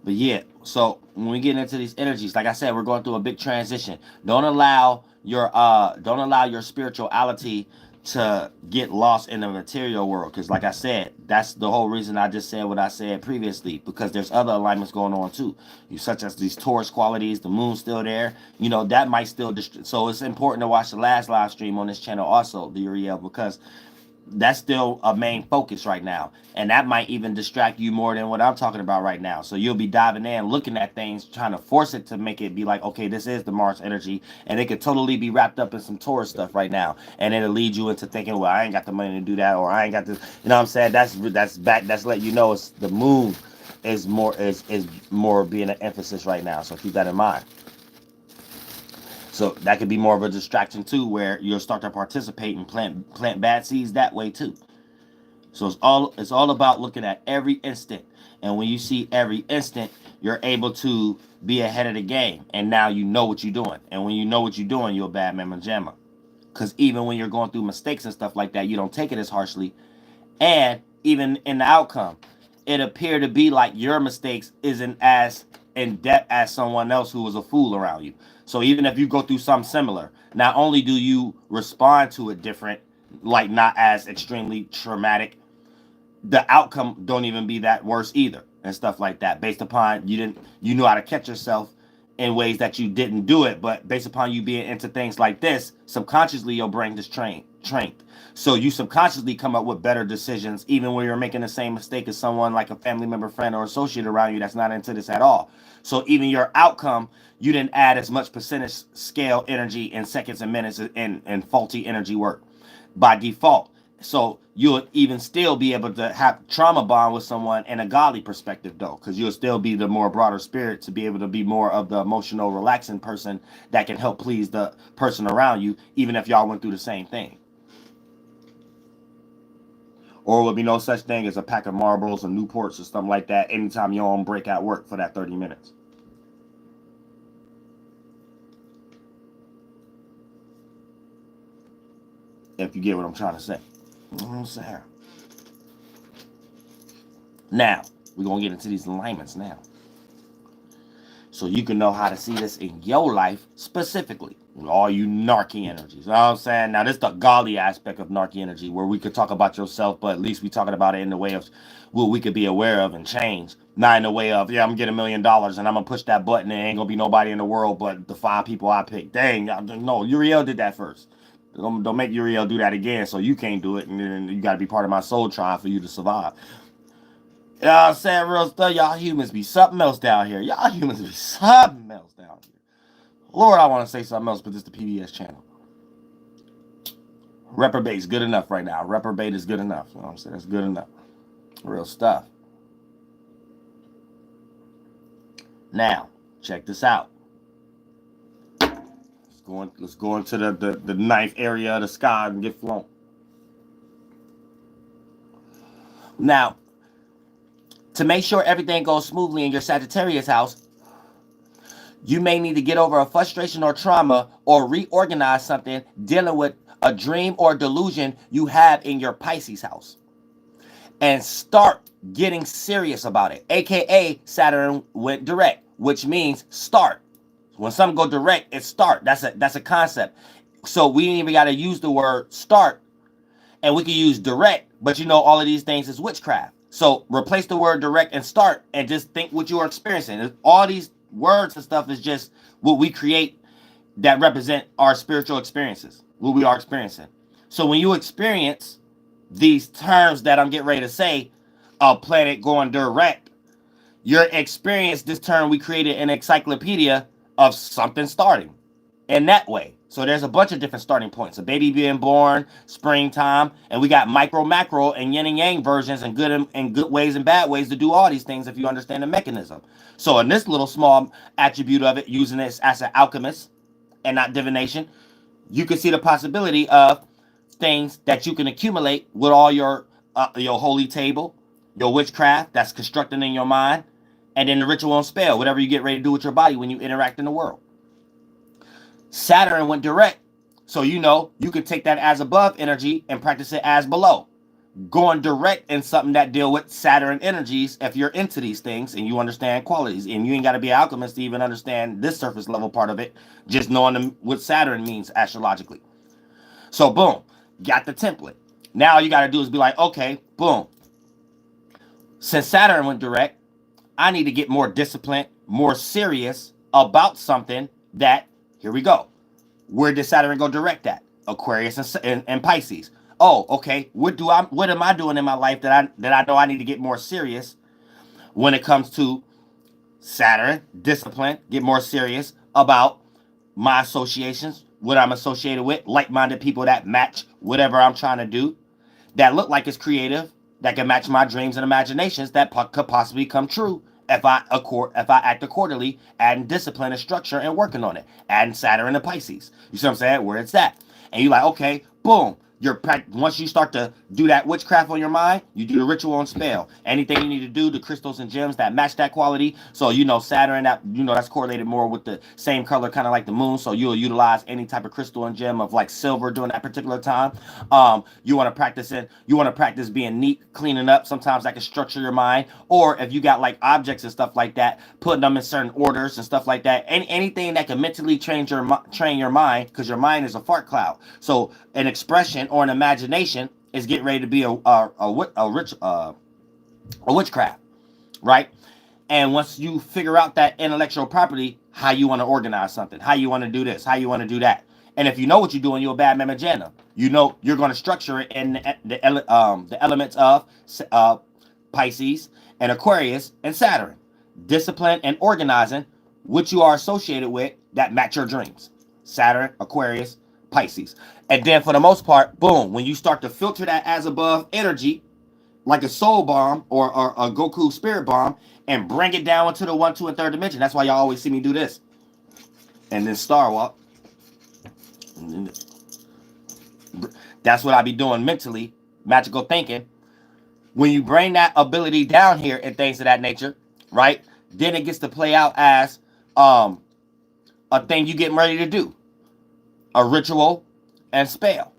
But yeah, so when we get into these energies, like I said, we're going through a big transition. Don't allow your spirituality to get lost in the material world, because like I said, that's the whole reason I just said what I said previously, because there's other alignments going on too, such as these Taurus qualities. The moon's still there, that might still so it's important to watch the last live stream on this channel also, the Uriel, because that's still a main focus right now, and that might even distract you more than what I'm talking about right now. So you'll be diving in, looking at things, trying to force it to make it be like, okay, this is the Mars energy, and it could totally be wrapped up in some Taurus stuff right now, and it'll lead you into thinking, well, I ain't got the money to do that, or I ain't got this. You know what I'm saying? That's letting you know it's the moon is more being an emphasis right now. So keep that in mind. So that could be more of a distraction too, where you'll start to participate and plant bad seeds that way too. So it's all about looking at every instant, and when you see every instant, you're able to be ahead of the game, and now you know what you're doing. And when you know what you're doing, you're a bad mamma jamma. Because even when you're going through mistakes and stuff like that, you don't take it as harshly, and even in the outcome, it appeared to be like your mistakes isn't as in depth as someone else who was a fool around you. So even if you go through something similar, not only do you respond to it different, like not as extremely traumatic, the outcome don't even be that worse either, and stuff like that, based upon you knew how to catch yourself in ways that you didn't do it. But based upon you being into things like this, subconsciously your brain is trained. So you subconsciously come up with better decisions, even when you're making the same mistake as someone like a family member, friend, or associate around you that's not into this at all. So even your outcome, you didn't add as much percentage scale energy in seconds and minutes and faulty energy work by default. So you'll even still be able to have trauma bond with someone in a godly perspective, though, because you'll still be the more broader spirit to be able to be more of the emotional, relaxing person that can help please the person around you, even if y'all went through the same thing. Or will be no such thing as a pack of Marlboros or Newports or something like that anytime you're on break at work for that 30 minutes. If you get what I'm trying to say. You know what I'm saying? Now, we're going to get into these alignments now. So you can know how to see this in your life specifically. All you narky energies. You know what I'm saying? Now, this is the godly aspect of narky energy where we could talk about yourself, but at least we talking about it in the way of what we could be aware of and change. Not in the way of, yeah, I'm getting $1 million and I'm going to push that button and ain't going to be nobody in the world but the 5 people I picked. Dang, no, Uriel did that first. Don't make Uriel do that again so you can't do it. And then you got to be part of my soul tribe for you to survive. You know what I'm saying? Real stuff. Y'all humans be something else down here. Y'all humans be something else down here. Lord, I want to say something else, but this is the PBS channel. Reprobate's good enough right now. Reprobate is good enough. You know what I'm saying? It's good enough. Real stuff. Now, check this out. Let's go into the ninth area of the sky and get flown. Now, to make sure everything goes smoothly in your Sagittarius house, you may need to get over a frustration or trauma or reorganize something dealing with a dream or delusion you have in your Pisces house. And start getting serious about it. AKA Saturn went direct, which means start. When something go direct, it's start. That's a concept. So we ain't even got to use the word start. And we can use direct, but you know all of these things is witchcraft. So replace the word direct and start and just think what you are experiencing. All these words and stuff is just what we create that represent our spiritual experiences, what we are experiencing. So when you experience these terms that I'm getting ready to say, a planet going direct, your experience, this term we created an encyclopedia of something starting in that way. So there's a bunch of different starting points. A baby being born, springtime, and we got micro, macro, and yin and yang versions and good ways and bad ways to do all these things if you understand the mechanism. So in this little small attribute of it, using this as an alchemist and not divination, you can see the possibility of things that you can accumulate with all your holy table, your witchcraft that's constructing in your mind, and then the ritual and spell, whatever you get ready to do with your body when you interact in the world. Saturn went direct, so you know you can take that as above energy and practice it as below. Going direct in something that deal with Saturn energies, if you're into these things and you understand qualities, and you ain't got to be an alchemist to even understand this surface level part of it, just knowing what Saturn means astrologically. So boom, got the template. Now all you got to do is be like, okay, boom. Since Saturn went direct, I need to get more disciplined, more serious about something that, here we go. Where did Saturn go direct at? Aquarius and Pisces. Oh, okay. What am I doing in my life that I know I need to get more serious when it comes to Saturn, discipline, get more serious about my associations, what I'm associated with, like-minded people that match whatever I'm trying to do, that look like it's creative, that can match my dreams and imaginations that could possibly come true if I act accordingly, adding discipline and structure and working on it, adding Saturn and Pisces. You see what I'm saying? Where it's at. And you're like, okay, boom. Once you start to do that witchcraft on your mind, you do the ritual and spell. Anything you need to do, the crystals and gems that match that quality. So you know Saturn, that's correlated more with the same color, kind of like the moon. So you'll utilize any type of crystal and gem of like silver during that particular time. You want to practice being neat, cleaning up. Sometimes that can structure your mind. Or if you got like objects and stuff like that, putting them in certain orders and stuff like that. Anything that can mentally train your mind, because your mind is a fart cloud. So an expression or an imagination is getting ready to be a witchcraft, right? And once you figure out that intellectual property, how you want to organize something, how you want to do this, how you want to do that. And if you know what you're doing, you're a bad magena. You know you're going to structure it in the elements of Pisces and Aquarius and Saturn. Discipline and organizing, which you are associated with, that match your dreams. Saturn, Aquarius, Pisces. And then for the most part, boom, when you start to filter that as above energy, like a soul bomb or a Goku spirit bomb, and bring it down into the 1, 2, and 3rd dimension. That's why y'all always see me do this. And then Star Walk. That's what I be doing mentally, magical thinking. When you bring that ability down here and things of that nature, right? Then it gets to play out as a thing you getting ready to do. A ritual and spell.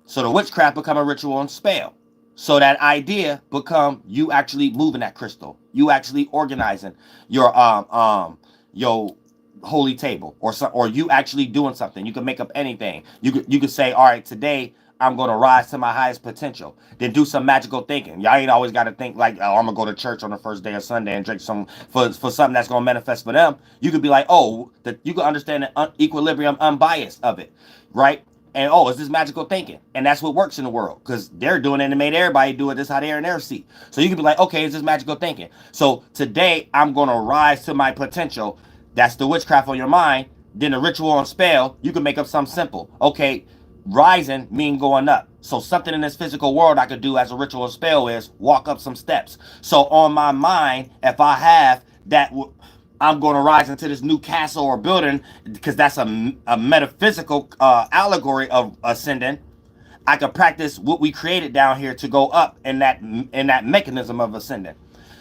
So the witchcraft become a ritual and spell. So that idea become you actually moving that crystal. You actually organizing your holy table, or you actually doing something. You can make up anything. You could say, all right, today I'm going to rise to my highest potential. Then do some magical thinking. Y'all ain't always got to think like, oh, I'm going to go to church on the first day of Sunday and drink some for something that's going to manifest for them. You could be like, oh, you can understand the equilibrium unbiased of it, right? And oh, it's this magical thinking. And that's what works in the world. Because they're doing it and made everybody do it. This is how they're in their seat. So you can be like, okay, it's this magical thinking. So today I'm going to rise to my potential. That's the witchcraft on your mind. Then the ritual and spell, you can make up something simple. Okay, rising mean going up. So something in this physical world I could do as a ritual and spell is walk up some steps. So on my mind, if I have that, I'm going to rise into this new castle or building, because that's a metaphysical allegory of ascending. I could practice what we created down here to go up in that mechanism of ascending.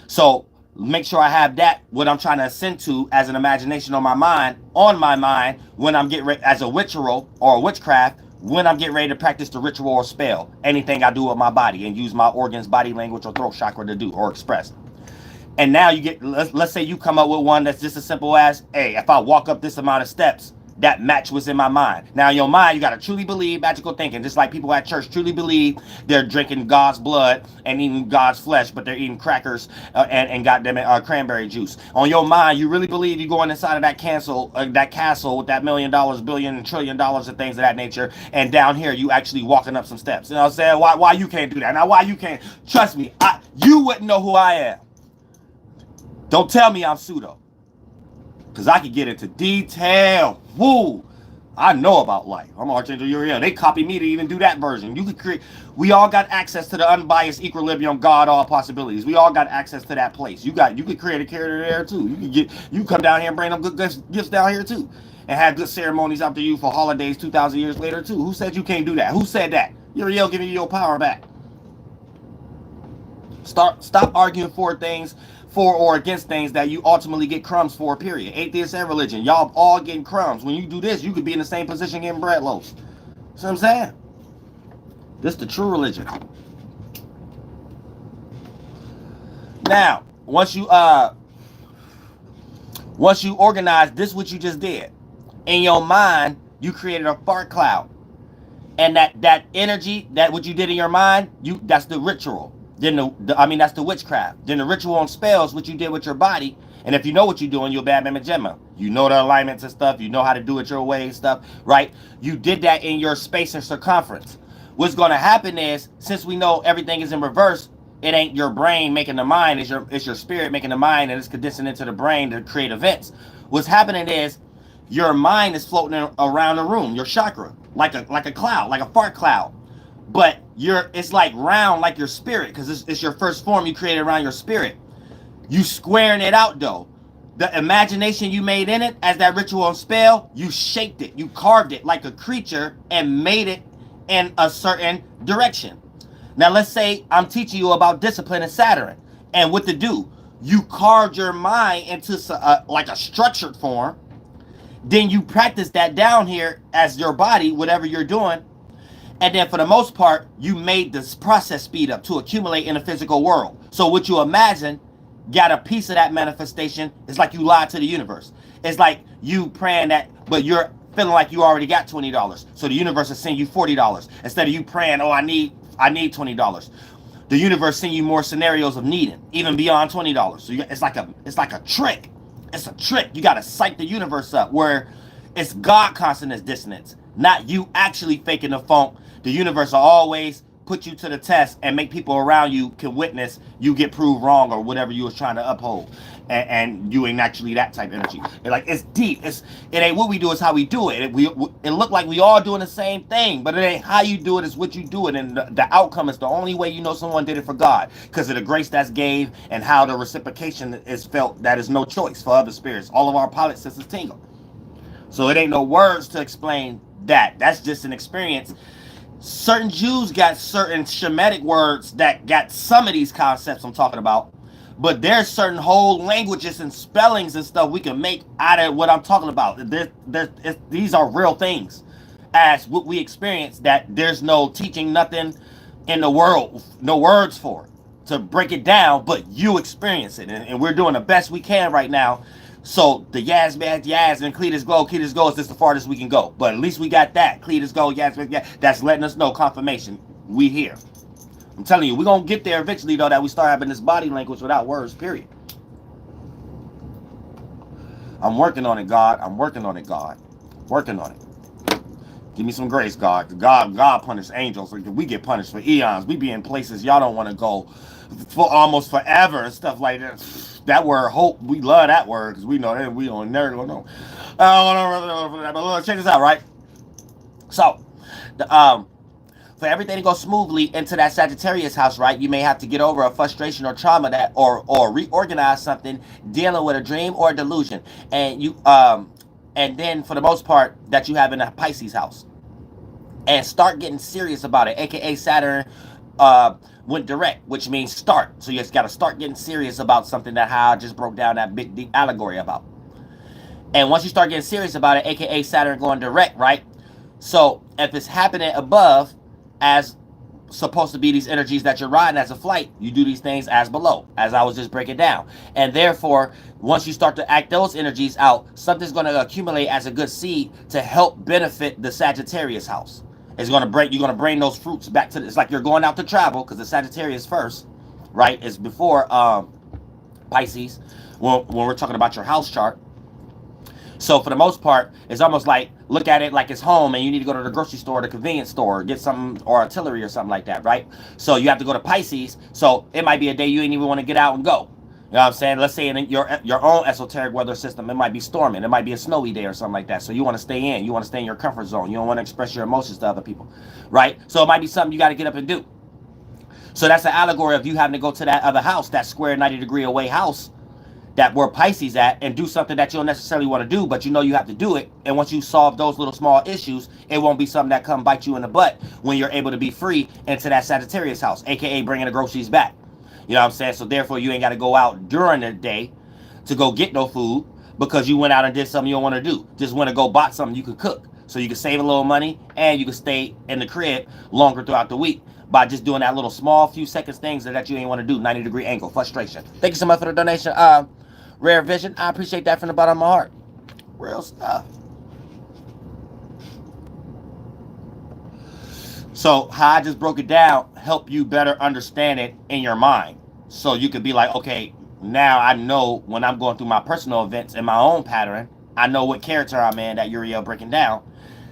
So make sure I have that, what I'm trying to ascend to, as an imagination on my mind, when I'm getting ready, as a ritual or a witchcraft, when I'm getting ready to practice the ritual or spell, anything I do with my body and use my organs, body language, or throat chakra to do or express. And now you get, let's say you come up with one that's just as simple as, hey, if I walk up this amount of steps, that match was in my mind. Now in your mind, you got to truly believe magical thinking, just like people at church truly believe they're drinking God's blood and eating God's flesh, but they're eating crackers and goddamn it, cranberry juice. On your mind, you really believe you're going inside of that castle with that $1 million, billion, and $1 trillion and things of that nature. And down here, you actually walking up some steps. You know what I'm saying? Why you can't do that? Now, why you can't? Trust me, you wouldn't know who I am. Don't tell me I'm pseudo. Because I can get into detail. Woo! I know about life. I'm Archangel Uriel. They copy me to even do that version. You could create. We all got access to the unbiased equilibrium, God, all possibilities. We all got access to that place. You could create a character there too. You come down here and bring them good gifts down here too. And have good ceremonies after you for holidays 2,000 years later too. Who said you can't do that? Who said that? Uriel giving you your power back. Stop arguing for or against things that you ultimately get crumbs for, period. Atheist and religion, y'all all getting crumbs. When you do this, you could be in the same position getting bread loaves. See what I'm saying? This is the true religion. Now, once you organize this, what you just did in your mind, you created a fart cloud, and that energy, that what you did in your mind, that's the ritual. Then that's the witchcraft. Then the ritual and spells, what you did with your body. And if you know what you're doing, you're a bad magema. You know the alignments and stuff. You know how to do it your way and stuff, right? You did that in your space and circumference. What's going to happen is, since we know everything is in reverse, it ain't your brain making the mind. It's your spirit making the mind, and it's condensing into the brain to create events. What's happening is your mind is floating around the room, your chakra, like a cloud, like a fart cloud. But it's like round, like your spirit, because it's your first form you created around your spirit. You squaring it out though. The imagination you made in it as that ritual and spell, you shaped it, you carved it like a creature and made it in a certain direction. Now let's say I'm teaching you about discipline and Saturn and what to do. You carved your mind into like a structured form. Then you practice that down here as your body, whatever you're doing. And then for the most part, you made this process speed up to accumulate in the physical world. So what you imagine got a piece of that manifestation. It's like you lied to the universe. It's like you praying that, but you're feeling like you already got $20. So the universe is sending you $40. Instead of you praying, oh, I need $20. The universe send you more scenarios of needing, even beyond $20. So it's like a trick. It's a trick. You got to psych the universe up where it's God consciousness dissonance, not you actually faking the funk. The universe will always put you to the test and make people around you can witness you get proved wrong or whatever you was trying to uphold. And you ain't actually that type of energy. It's deep. It ain't what we do, it's how we do it. It look like we all doing the same thing, but it ain't how you do it, it's what you do it. And the outcome is the only way you know someone did it for God, because of the grace that's gave and how the reciprocation is felt. That is no choice for other spirits. All of our pilot systems tingle. So it ain't no words to explain that. That's just an experience. Certain Jews got certain Shemitic words that got some of these concepts I'm talking about. But there's certain whole languages and spellings and stuff we can make out of what I'm talking about. These are real things as what we experience, that there's no teaching, nothing in the world, no words for it to break it down, but you experience it. And we're doing the best we can right now. So the Yaz, and Cletus go is just the farthest we can go. But at least we got that. Cletus go, Yaz, that's letting us know confirmation. We here. I'm telling you, we're going to get there eventually, though, that we start having this body language without words, period. I'm working on it, God. I'm working on it, God. Working on it. Give me some grace, God. God punished angels. We get punished for eons. We be in places y'all don't want to go for almost forever and stuff like that. That word, hope, we love that word because we know that we don't never know. But check this out, right? So, for everything to go smoothly into that Sagittarius house, right, you may have to get over a frustration or trauma that, or reorganize something dealing with a dream or a delusion, and and then for the most part that you have in a Pisces house, and start getting serious about it. AKA Saturn went direct, which means start. So you just got to start getting serious about something that how I just broke down that big deep allegory about. And once you start getting serious about it, AKA Saturn going direct, right? So if it's happening above, as supposed to be these energies that you're riding as a flight, you do these things as below, as I was just breaking down. And therefore, once you start to act those energies out, something's going to accumulate as a good seed to help benefit the Sagittarius house. It's going to bring, you're going to bring those fruits back to, it's like you're going out to travel, because the Sagittarius first, right, is before Pisces, when we're talking about your house chart. So for the most part, it's almost like, look at it like it's home and you need to go to the grocery store or the convenience store, get something, or artillery or something like that, right? So you have to go to Pisces. So it might be a day you ain't even want to get out and go. You know what I'm saying? Let's say in your own esoteric weather system, it might be storming. It might be a snowy day or something like that. So you want to stay in. You want to stay in your comfort zone. You don't want to express your emotions to other people, right? So it might be something you got to get up and do. So that's an allegory of you having to go to that other house, that square 90-degree away house, that where Pisces at, and do something that you don't necessarily want to do, but you know you have to do it. And once you solve those little small issues, it won't be something that come bite you in the butt when you're able to be free into that Sagittarius house, aka bringing the groceries back. You know what I'm saying? So therefore, you ain't got to go out during the day to go get no food because you went out and did something you don't want to do. Just want to go buy something you could cook, so you can save a little money and you can stay in the crib longer throughout the week by just doing that little small few seconds things that you ain't want to do. 90-degree angle, frustration. Thank you so much for the donation. Rare Vision, I appreciate that from the bottom of my heart. Real stuff. So how I just broke it down, help you better understand it in your mind. So you could be like, okay, now I know when I'm going through my personal events in my own pattern, I know what character I'm in that Uriel breaking down.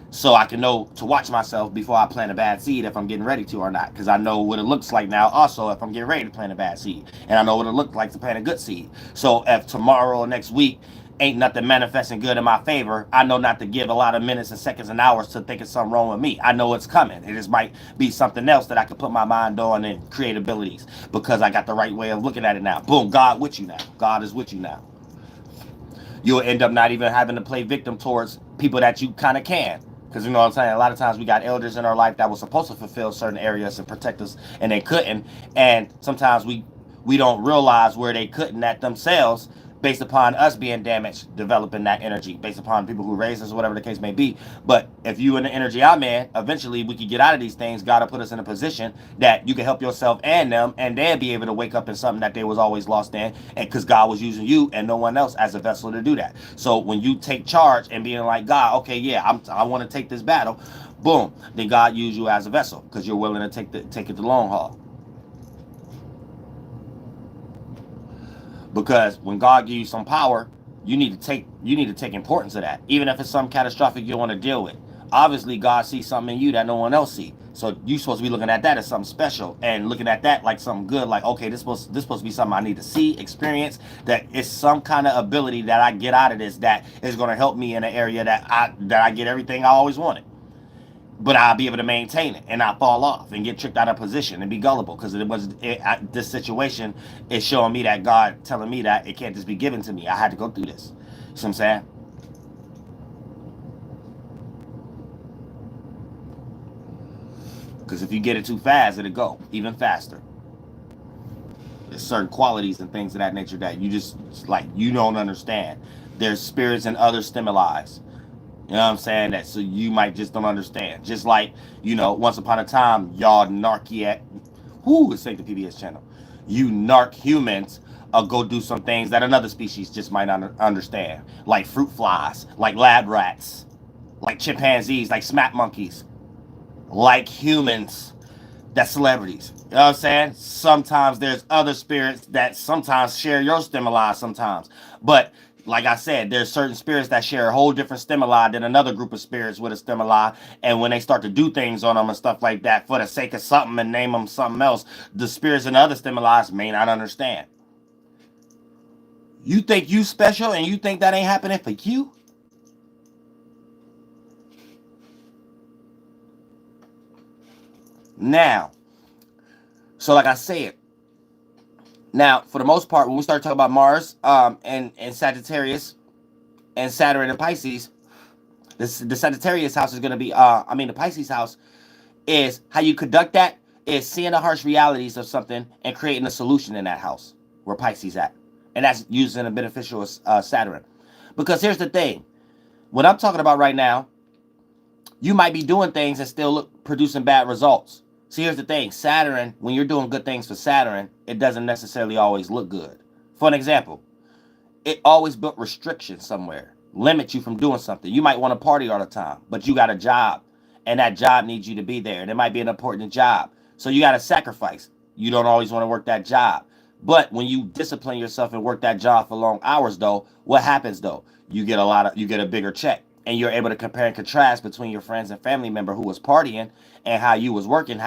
So I can know to watch myself before I plant a bad seed if I'm getting ready to or not. Because I know what it looks like now also if I'm getting ready to plant a bad seed. And I know what it looks like to plant a good seed. So if tomorrow or next week ain't nothing manifesting good in my favor, I know not to give a lot of minutes and seconds and hours to thinking something wrong with me. I know it's coming. It just might be something else that I can put my mind on and create abilities. Because I got the right way of looking at it now. Boom, God with you now. God is with you now. You'll end up not even having to play victim towards people that you kind of can. Because you know what I'm saying, a lot of times we got elders in our life that were supposed to fulfill certain areas and protect us, and they couldn't. And sometimes we don't realize where they couldn't at themselves, based upon us being damaged, developing that energy, based upon people who raised us, whatever the case may be. But if you in the energy I'm in, eventually we can get out of these things. God will put us in a position that you can help yourself and them, and they'll be able to wake up in something that they was always lost in, and because God was using you and no one else as a vessel to do that. So when you take charge and being like, God, okay, yeah, I want to take this battle, boom, then God use you as a vessel because you're willing to take it the long haul. Because when God gives you some power, you need to take importance of that, even if it's something catastrophic you want to deal with. Obviously, God sees something in you that no one else sees. So you're supposed to be looking at that as something special and looking at that like something good. Like, okay, this supposed to be something I need to see, experience. That it's some kind of ability that I get out of this that is going to help me in an area that I get everything I always wanted. But I'll be able to maintain it and not fall off and get tricked out of position and be gullible because this situation is showing me that God telling me that it can't just be given to me. I had to go through this. You see what I'm saying? Because if you get it too fast, it'll go even faster. There's certain qualities and things of that nature that you just like you don't understand. There's spirits and other stimuli. You know what I'm saying? That so you might just don't understand. Just like, once upon a time, y'all narc let's take the PBS channel. You narc humans go do some things that another species just might not understand. Like fruit flies, like lab rats, like chimpanzees, like smack monkeys, like humans, that's celebrities. You know what I'm saying? Sometimes there's other spirits that sometimes share your stimuli sometimes. But like I said, there's certain spirits that share a whole different stimuli than another group of spirits with a stimuli. And when they start to do things on them and stuff like that for the sake of something and name them something else, the spirits and other stimuli may not understand. You think you special and you think that ain't happening for you? Now, so like I said, now for the most part, when we start talking about Mars and Sagittarius and Saturn and Pisces, the Sagittarius house is going to be, the Pisces house is how you conduct that is seeing the harsh realities of something and creating a solution in that house where Pisces at. And that's using a beneficial Saturn. Because here's the thing. What I'm talking about right now, you might be doing things and still producing bad results. See, here's the thing. Saturn, when you're doing good things for Saturn, it doesn't necessarily always look good. For an example, it always built restrictions somewhere, limit you from doing something. You might want to party all the time, but you got a job, and that job needs you to be there, and it might be an important job. So you got to sacrifice. You don't always want to work that job. But when you discipline yourself and work that job for long hours, though, what happens, though? You get a bigger check. And you're able to compare and contrast between your friends and family member who was partying and how you was working,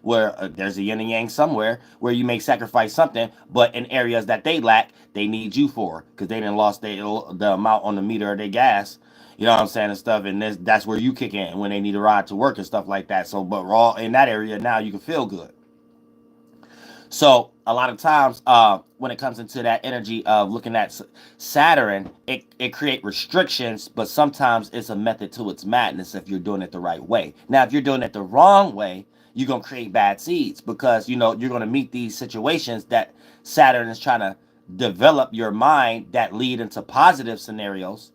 where there's a yin and yang somewhere where you may sacrifice something, but in areas that they lack, they need you for because they didn't lost the amount on the meter of their gas. You know what I'm saying, and stuff, and that's where you kick in when they need a ride to work and stuff like that. So, but raw in that area now, you can feel good. So a lot of times, when it comes into that energy of looking at Saturn, it creates restrictions, but sometimes it's a method to its madness if you're doing it the right way. Now, if you're doing it the wrong way, you're going to create bad seeds because, you're going to meet these situations that Saturn is trying to develop your mind that lead into positive scenarios.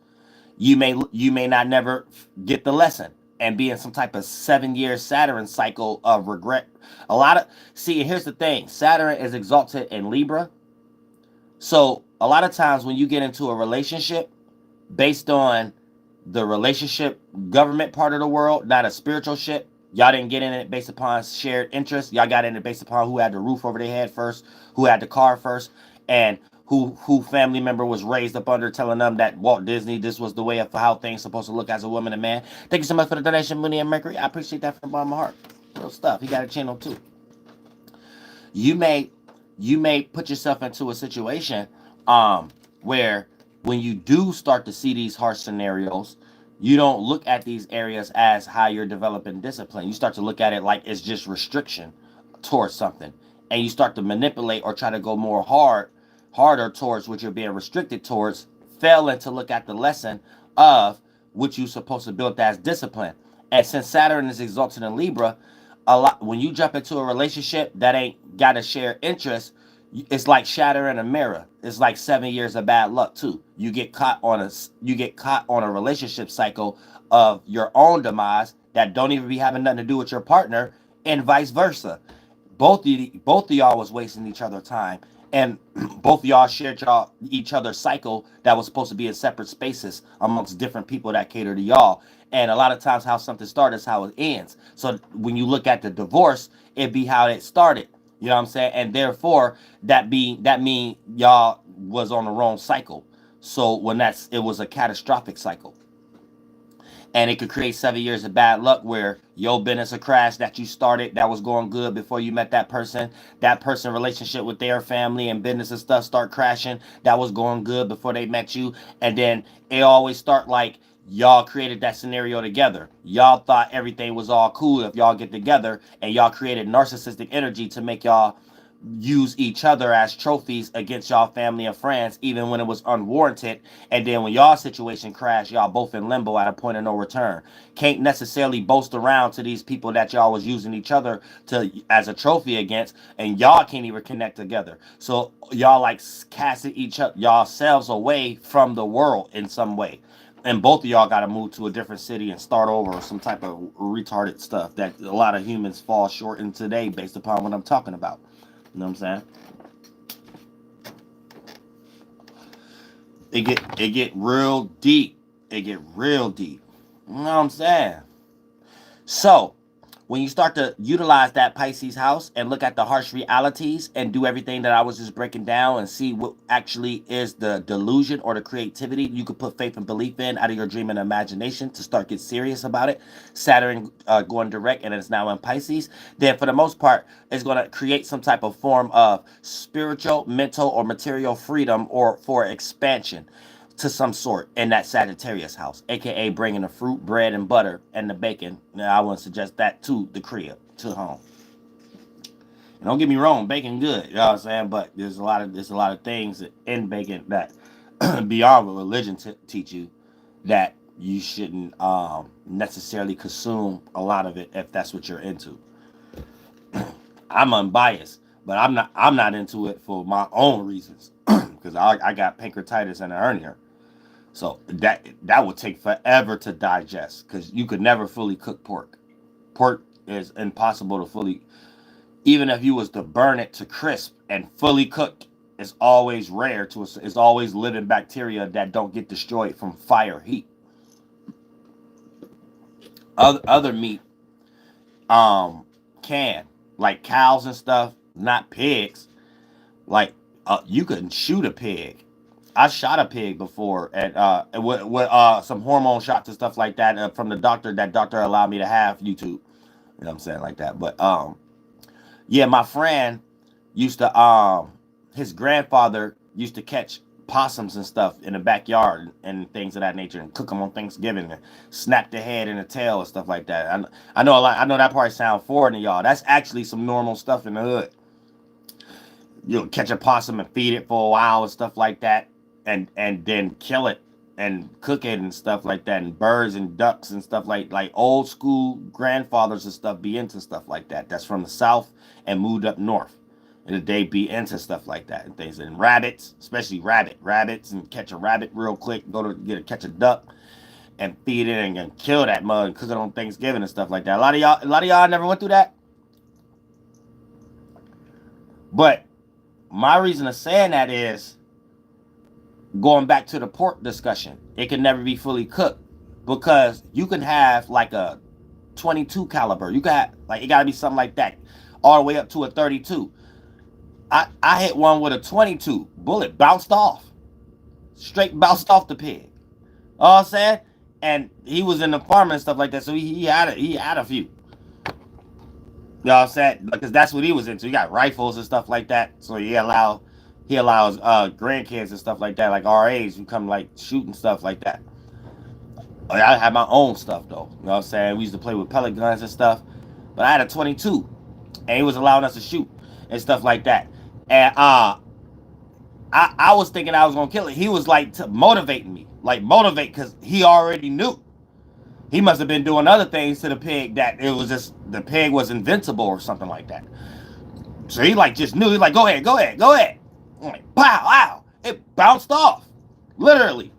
You may not never get the lesson and be in some type of 7-year Saturn cycle of regret. And here's the thing. Saturn is exalted in Libra. So a lot of times when you get into a relationship based on the relationship government part of the world, not a spiritual ship, y'all didn't get in it based upon shared interest. Y'all got in it based upon who had the roof over their head first, who had the car first, and who family member was raised up under telling them that Walt Disney, this was the way of how things supposed to look as a woman and man. Thank you so much for the donation, Mooney and Mercury. I appreciate that from the bottom of my heart. Real stuff. He got a channel too. You may put yourself into a situation where when you do start to see these harsh scenarios, you don't look at these areas as how you're developing discipline. You start to look at it like it's just restriction towards something. And you start to manipulate or try to go harder towards what you're being restricted towards, failing to look at the lesson of what you're supposed to build as discipline. And since Saturn is exalted in Libra, when you jump into a relationship that ain't got a shared interest, it's like shattering a mirror. It's like 7 years of bad luck too. You get caught on a relationship cycle of your own demise that don't even be having nothing to do with your partner, and vice versa. Both of y'all was wasting each other's time, and both of y'all shared each other's cycle that was supposed to be in separate spaces amongst different people that cater to y'all. And a lot of times how something started is how it ends. So when you look at the divorce, it be how it started. You know what I'm saying? And therefore, that mean y'all was on the wrong cycle. So when it was a catastrophic cycle. And it could create 7 years of bad luck where your business a crash that you started that was going good before you met that person relationship with their family and business and stuff start crashing that was going good before they met you. And then it always start like y'all created that scenario together. Y'all thought everything was all cool if y'all get together, and y'all created narcissistic energy to make y'all use each other as trophies against y'all family and friends, even when it was unwarranted. And then when y'all situation crashed, y'all both in limbo at a point of no return. Can't necessarily boast around to these people that y'all was using each other to as a trophy against, and y'all can't even connect together. So y'all like casting each other y'all selves away from the world in some way. And both of y'all got to move to a different city and start over, or some type of retarded stuff that a lot of humans fall short in today based upon what I'm talking about. You know what I'm saying? It get real deep. It get real deep. You know what I'm saying? So when you start to utilize that Pisces house and look at the harsh realities and do everything that I was just breaking down and see what actually is the delusion or the creativity you could put faith and belief in out of your dream and imagination to start get serious about it. Saturn going direct and it's now in Pisces. Then for the most part, it's going to create some type of form of spiritual, mental, or material freedom or for expansion to some sort in that Sagittarius house, aka bringing the fruit, bread, and butter and the bacon. Now, I wouldn't suggest that to the crib, to home. And don't get me wrong, bacon good, you know what I'm saying? But there's a lot of things in bacon that beyond what religion teach you that you shouldn't necessarily consume a lot of it if that's what you're into. I'm unbiased, but I'm not into it for my own reasons because I got pancreatitis and a hernia. So that would take forever to digest because you could never fully cook pork. Pork is impossible to fully, even if you was to burn it to crisp and fully cooked, it's always rare to it's always living bacteria that don't get destroyed from fire heat. Other meat can, like cows and stuff, not pigs. Like you can shoot a pig. I shot a pig before at with some hormone shots and stuff like that from the doctor. That doctor allowed me to have YouTube. You know what I'm saying, like that. But yeah, my friend used to his grandfather used to catch possums and stuff in the backyard and things of that nature and cook them on Thanksgiving and snap the head and the tail and stuff like that. I know a lot. I know that probably sound foreign to y'all. That's actually some normal stuff in the hood. You'll catch a possum and feed it for a while and stuff like that, and then kill it and cook it and stuff like that, and birds and ducks and stuff like old school grandfathers and stuff be into stuff like that. That's from the south and moved up north, and they be into stuff like that and things. And rabbits, especially rabbits, and catch a rabbit real quick, go to catch a duck and feed it and kill that mug and cook it on Thanksgiving and stuff like that. A lot of y'all never went through that, but my reason of saying that is going back to the pork discussion. It can never be fully cooked because you can have like a 22 caliber. You got like it got to be something like that, all the way up to a 32. I hit one with a 22 bullet, bounced off, straight bounced off the pig. All I'm saying, and he was in the farming and stuff like that, so he had a few. You know what I'm saying? Because that's what he was into. He got rifles and stuff like that. So he allows grandkids and stuff like that, like RAs who come like shooting stuff like that. I had my own stuff though. You know what I'm saying? We used to play with pellet guns and stuff. But I had a 22. And he was allowing us to shoot and stuff like that. And I was thinking I was gonna kill it. He was like motivating me. Like motivate because he already knew. He must have been doing other things to the pig that it was just the pig was invincible or something like that. So he like just knew. He's like, go ahead. I'm like, pow, wow. It bounced off, literally.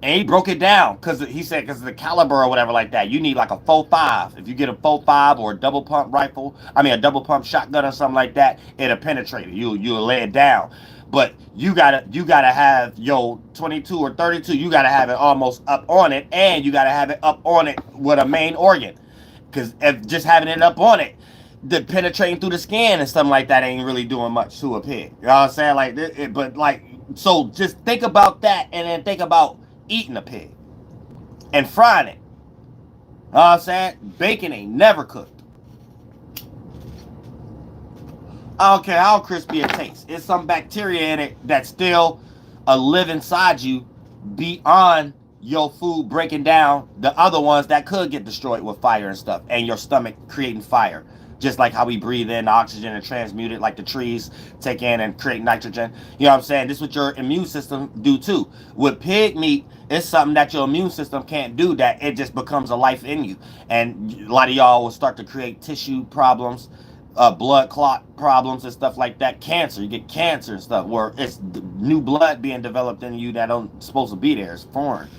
And he broke it down because he said because of the caliber or whatever like that. You need like a 4.5. If you get a 4.5 or a double pump rifle, a double pump shotgun or something like that, it'll penetrate it. You'll lay it down. But you gotta have your 22 or 32. You gotta have it almost up on it, and you gotta have it up on it with a main organ. Because if just having it up on it, the penetrating through the skin and something like that ain't really doing much to a pig. You know what I'm saying? Like, but like So just think about that, and then think about eating a pig and frying it. Know what I'm saying? Bacon ain't never cooked. I don't care how crispy it tastes. It's some bacteria in it that still live inside you beyond your food breaking down the other ones that could get destroyed with fire and stuff, and your stomach creating fire. Just like how we breathe in oxygen and transmute it, like the trees take in and create nitrogen. You know what I'm saying? This is what your immune system do too. With pig meat, it's something that your immune system can't do, that it just becomes a life in you. And a lot of y'all will start to create tissue problems, blood clot problems and stuff like that. Cancer, you get cancer and stuff, where it's new blood being developed in you that don't supposed to be there. It's foreign.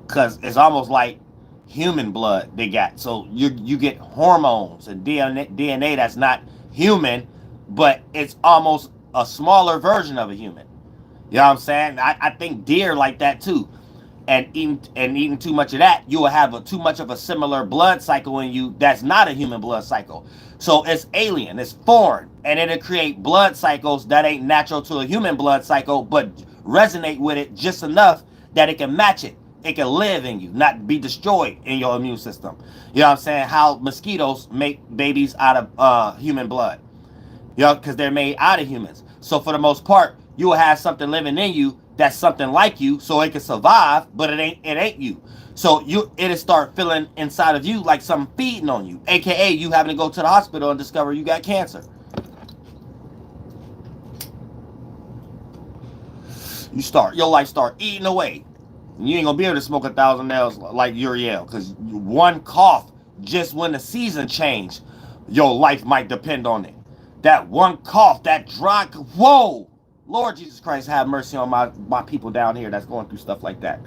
Because it's almost like human blood they got. So you get hormones and DNA that's not human, but it's almost a smaller version of a human. You know what I'm saying? I think deer like that too. And eating too much of that, you will have too much of a similar blood cycle in you that's not a human blood cycle. So it's alien, it's foreign, and it'll create blood cycles that ain't natural to a human blood cycle, but resonate with it just enough that it can match it. It can live in you, not be destroyed in your immune system. You know what I'm saying? How mosquitoes make babies out of human blood. You know, because they're made out of humans. So for the most part, you will have something living in you that's something like you, so it can survive, but it ain't you. So it'll start feeling inside of you like something feeding on you, aka you having to go to the hospital and discover you got cancer. Your life start eating away. You ain't gonna be able to smoke 1,000 nails like Uriel, because one cough, just when the season change, your life might depend on it. That one cough, that dry, whoa! Lord Jesus Christ, have mercy on my people down here that's going through stuff like that.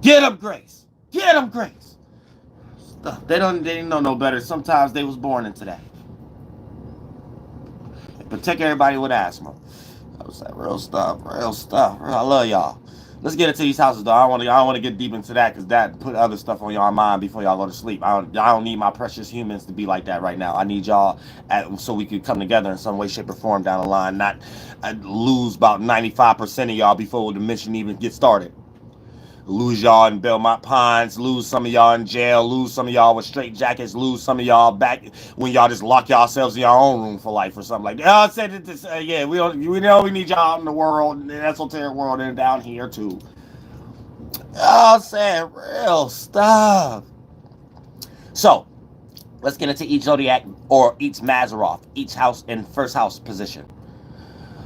Get them grace. Get them grace. Stuff. They didn't know no better. Sometimes they was born into that. Protect everybody with asthma. I was like, real stuff. I love y'all. Let's get into these houses, though. I don't want to get deep into that, because that put other stuff on y'all mind before y'all go to sleep. I don't need my precious humans to be like that right now. I need y'all so we could come together in some way, shape, or form down the line. Not lose about 95% of y'all before the mission even gets started. Lose y'all in Belmont Pines, lose some of y'all in jail, lose some of y'all with straight jackets, lose some of y'all back when y'all just lock yourselves in your own room for life or something like that. I said it. Yeah, we know we need y'all out in the world, in the esoteric world, and down here too. I'm saying real stuff. So let's get into each zodiac or each Mazaroth, each house in first house position.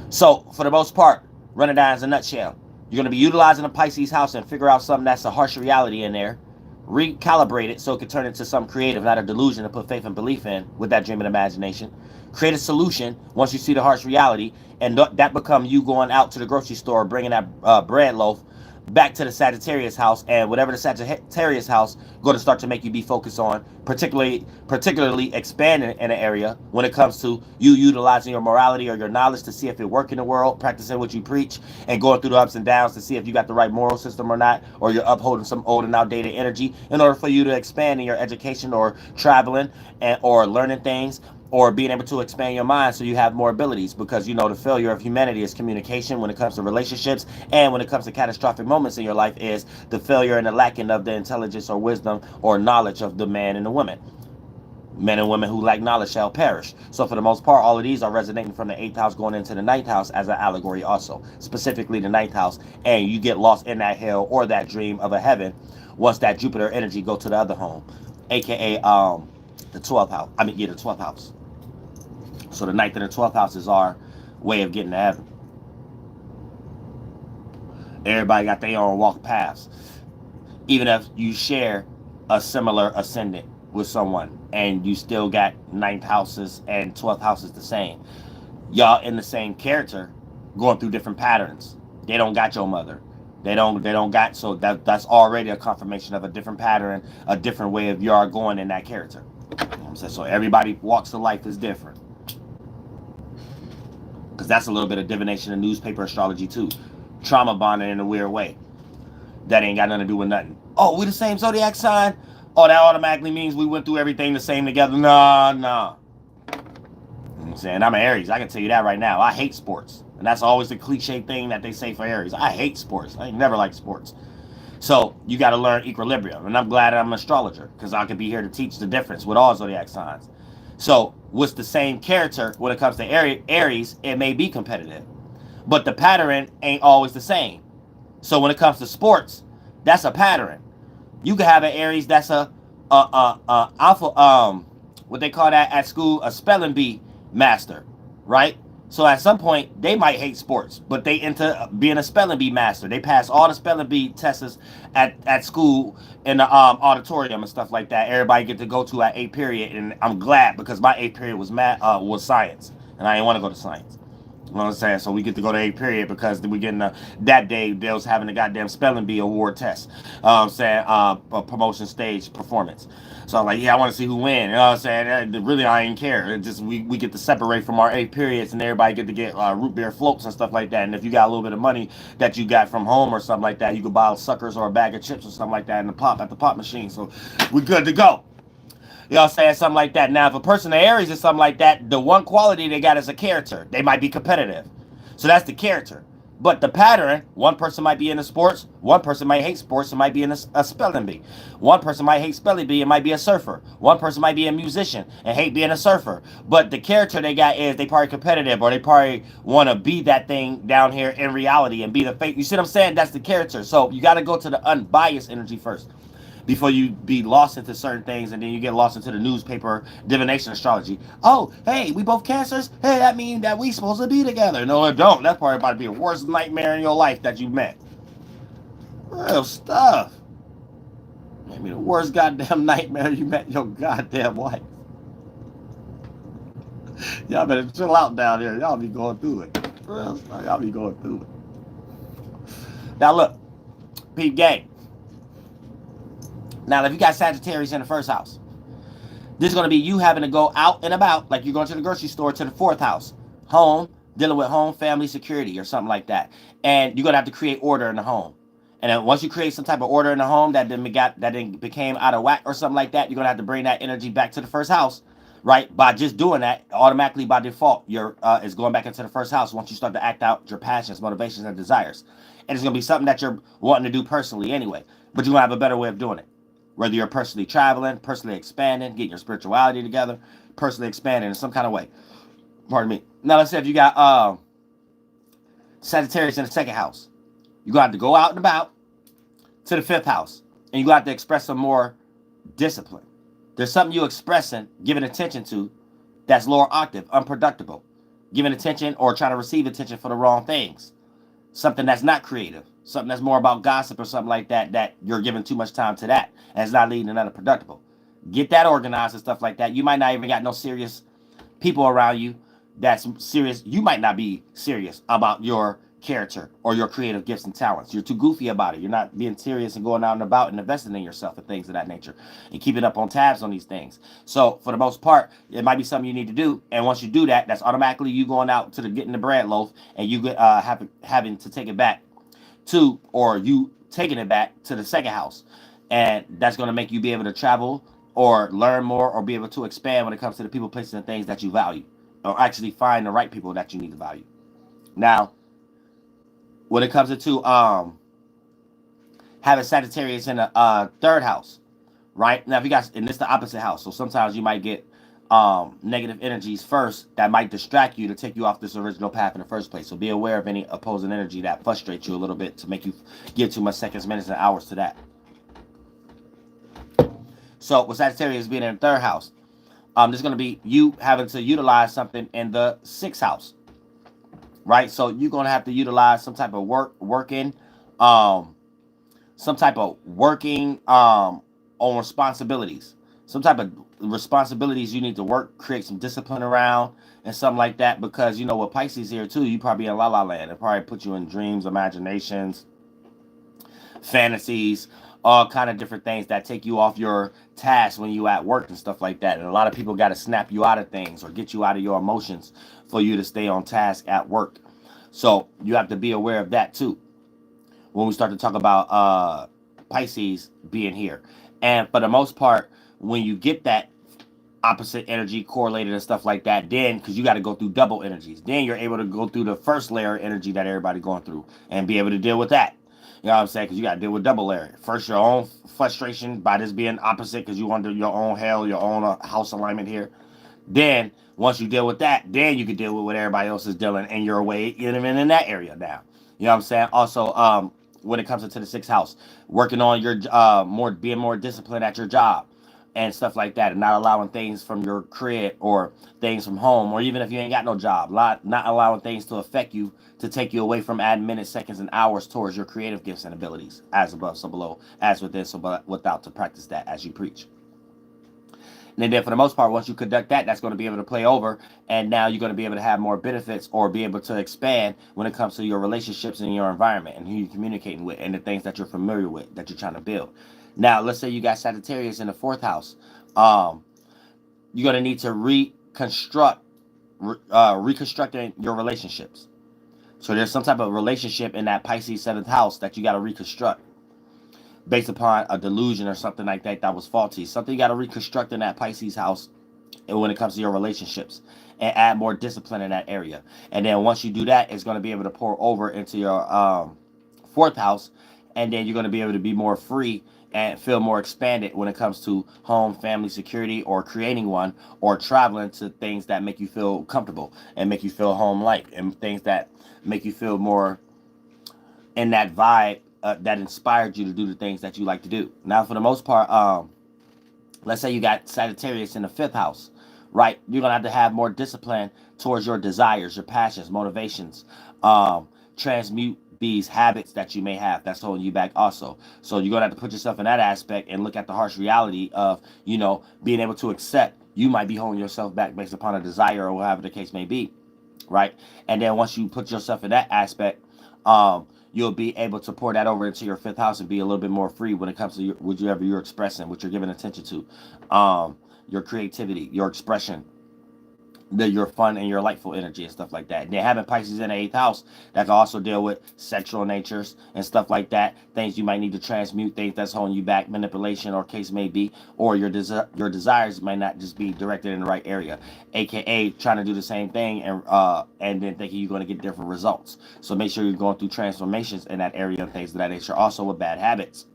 So for the most part, run it down as a nutshell. You're going to be utilizing a Pisces house and figure out something that's a harsh reality in there. Recalibrate it so it can turn into something creative, not a delusion to put faith and belief in with that dream and imagination. Create a solution once you see the harsh reality, and that become you going out to the grocery store, bringing that bread loaf back to the Sagittarius house, and whatever the Sagittarius house going to start to make you be focused on, particularly expanding in an area when it comes to you utilizing your morality or your knowledge to see if it works in the world, practicing what you preach, and going through the ups and downs to see if you got the right moral system or not, or you're upholding some old and outdated energy in order for you to expand in your education or traveling or learning things, or being able to expand your mind so you have more abilities, because you know the failure of humanity is communication when it comes to relationships, and when it comes to catastrophic moments in your life is the failure and the lacking of the intelligence or wisdom or knowledge of the man and the woman. Men and women who lack knowledge shall perish. So for the most part, all of these are resonating from the 8th house going into the 9th house as an allegory also, specifically the 9th house, and you get lost in that hell or that dream of a heaven once that Jupiter energy go to the other home, aka the 12th house. The 12th house. So the 9th and the 12th house is our way of getting to heaven. Everybody got their own walk paths. Even if you share a similar ascendant with someone and you still got 9th houses and 12th houses the same. Y'all in the same character going through different patterns. They don't got your mother. They don't got, so that's already a confirmation of a different pattern, a different way of y'all going in that character. You know what I'm saying? So everybody walks of life is different. Because that's a little bit of divination and newspaper astrology too. Trauma bonding in a weird way. That ain't got nothing to do with nothing. Oh, we the same zodiac sign? Oh, that automatically means we went through everything the same together. Nah. You know what I'm saying? I'm an Aries. I can tell you that right now. I hate sports. And that's always the cliche thing that they say for Aries. I hate sports. I ain't never liked sports. So you got to learn equilibrium. And I'm glad I'm an astrologer because I could be here to teach the difference with all zodiac signs. So what's the same character when it comes to Aries, it may be competitive. But the pattern ain't always the same. So when it comes to sports, that's a pattern. You could have an Aries that's a alpha, what they call that at school, a spelling bee master, right? So at some point they might hate sports, but they into being a spelling bee master. They pass all the spelling bee tests at school in the auditorium and stuff like that. Everybody get to go to at 8th period, and I'm glad because my 8th period was was science, and I didn't want to go to science. You know what I'm saying? So we get to go to 8th period because we getting that day they was having a goddamn spelling bee award test. Saying a promotion stage performance. So I'm like, yeah, I want to see who win. You know what I'm saying? Really, I ain't care. It just we get to separate from our 8th periods, and everybody get to get root beer floats and stuff like that. And if you got a little bit of money that you got from home or something like that, you could buy suckers or a bag of chips or something like that in the pop at the pop machine. So we good to go. You know what I'm saying? Something like that. Now, if a person of Aries is something like that, the one quality they got is a character. They might be competitive. So that's the character. But the pattern, one person might be into sports, one person might hate sports and might be in a spelling bee. One person might hate spelling bee and might be a surfer. One person might be a musician and hate being a surfer. But the character they got is they probably competitive, or they probably want to be that thing down here in reality and be the fake. You see what I'm saying? That's the character. So you got to go to the unbiased energy first before you be lost into certain things, and then you get lost into the newspaper divination astrology. Oh, hey, we both Cancers? Hey, that means that we supposed to be together. No, it don't. That's probably about to be the worst nightmare in your life that you met. Real stuff. Maybe the worst goddamn nightmare you met in your goddamn life. Y'all better chill out down here. Y'all be going through it. Real stuff. Y'all be going through it. Now look, peep game. Now, if you got Sagittarius in the first house, this is going to be you having to go out and about, like you're going to the grocery store, to the 4th house. Home, dealing with home, family, security, or something like that. And you're going to have to create order in the home. And then once you create some type of order in the home that then became out of whack or something like that, you're going to have to bring that energy back to the first house, right? By just doing that, automatically by default, it's going back into the first house once you start to act out your passions, motivations, and desires. And it's going to be something that you're wanting to do personally anyway, but you're going to have a better way of doing it. Whether you're personally traveling, personally expanding, getting your spirituality together, personally expanding in some kind of way. Pardon me. Now, let's say if you got Sagittarius in the 2nd house, you're going to have to go out and about to the 5th house, and you're going to have to express some more discipline. There's something you're expressing, giving attention to, that's lower octave, unproductible. Giving attention or trying to receive attention for the wrong things. Something that's not creative. Something that's more about gossip or something like that, that you're giving too much time to that, and it's not leading to nothing productive. Get that organized and stuff like that. You might not even got no serious people around you that's serious. You might not be serious about your character or your creative gifts and talents. You're too goofy about it. You're not being serious and going out and about and investing in yourself and things of that nature and keeping up on tabs on these things. So for the most part, it might be something you need to do. And once you do that, that's automatically you going out to getting the bread loaf, and you having to take it back to, or you taking it back to the 2nd house. And that's going to make you be able to travel or learn more or be able to expand when it comes to the people, places, and things that you value, or actually find the right people that you need to value. Now, when it comes to having Sagittarius in the 3rd house, right? Now, if you got, and this is the opposite house, so sometimes you might get negative energies first that might distract you to take you off this original path in the first place. So be aware of any opposing energy that frustrates you a little bit to make you give too much seconds, minutes, and hours to that. So with Sagittarius being in the 3rd house, there's going to be you having to utilize something in the 6th house, right? So you're going to have to utilize some type of working on responsibilities, some type of responsibilities you need to work, create some discipline around and something like that, because you know with Pisces here too, you probably in la la land. It probably put you in dreams, imaginations, fantasies, all kind of different things that take you off your task when you at work and stuff like that. And a lot of people got to snap you out of things or get you out of your emotions for you to stay on task at work. So you have to be aware of that too when we start to talk about Pisces being here. And for the most part, when you get that opposite energy correlated and stuff like that, then because you got to go through double energies, then you're able to go through the first layer of energy that everybody going through and be able to deal with that. You know what I'm saying? Because you got to deal with double layer. First, your own frustration by this being opposite because you under your own hell, your own house alignment here. Then, once you deal with that, then you can deal with what everybody else is dealing in your way, even in that area now. You know what I'm saying? Also, when it comes into the sixth house, working on your being more disciplined at your job and stuff like that, and not allowing things from your crib or things from home, or even if you ain't got no job, not allowing things to affect you, to take you away from adding minutes, seconds, and hours towards your creative gifts and abilities, as above, so below, as within, so without, to practice that as you preach. And then for the most part, once you conduct that, that's going to be able to play over. And now you're going to be able to have more benefits or be able to expand when it comes to your relationships and your environment and who you're communicating with and the things that you're familiar with that you're trying to build. Now, let's say you got Sagittarius in the fourth house. You're going to need to reconstructing your relationships. So there's some type of relationship in that Pisces seventh house that you got to reconstruct, based upon a delusion or something like that that was faulty. Something you got to reconstruct in that Pisces house when it comes to your relationships and add more discipline in that area. And then once you do that, it's going to be able to pour over into your fourth house, and then you're going to be able to be more free and feel more expanded when it comes to home, family, security, or creating one, or traveling to things that make you feel comfortable and make you feel home-like, and things that make you feel more in that vibe that inspired you to do the things that you like to do. Now, for the most part, let's say you got Sagittarius in the fifth house, right? You're going to have more discipline towards your desires, your passions, motivations, transmute these habits that you may have that's holding you back also. So you're going to have to put yourself in that aspect and look at the harsh reality of, being able to accept you might be holding yourself back based upon a desire or whatever the case may be, right? And then once you put yourself in that aspect, you'll be able to pour that over into your fifth house and be a little bit more free when it comes to whatever you're expressing, what you're giving attention to, your creativity, your expression, your fun and your delightful energy and stuff like that. And then having Pisces in the eighth house, that can also deal with sexual natures and stuff like that. Things you might need to transmute, things that's holding you back, manipulation or case may be, or your desires might not just be directed in the right area, aka trying to do the same thing and then thinking you're going to get different results. So make sure you're going through transformations in that area and things of that nature. Also with bad habits,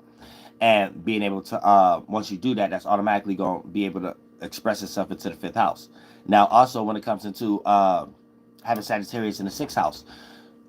and being able to once you do that, that's automatically going to be able to express itself into the fifth house. Now, also when it comes into having Sagittarius in the sixth house,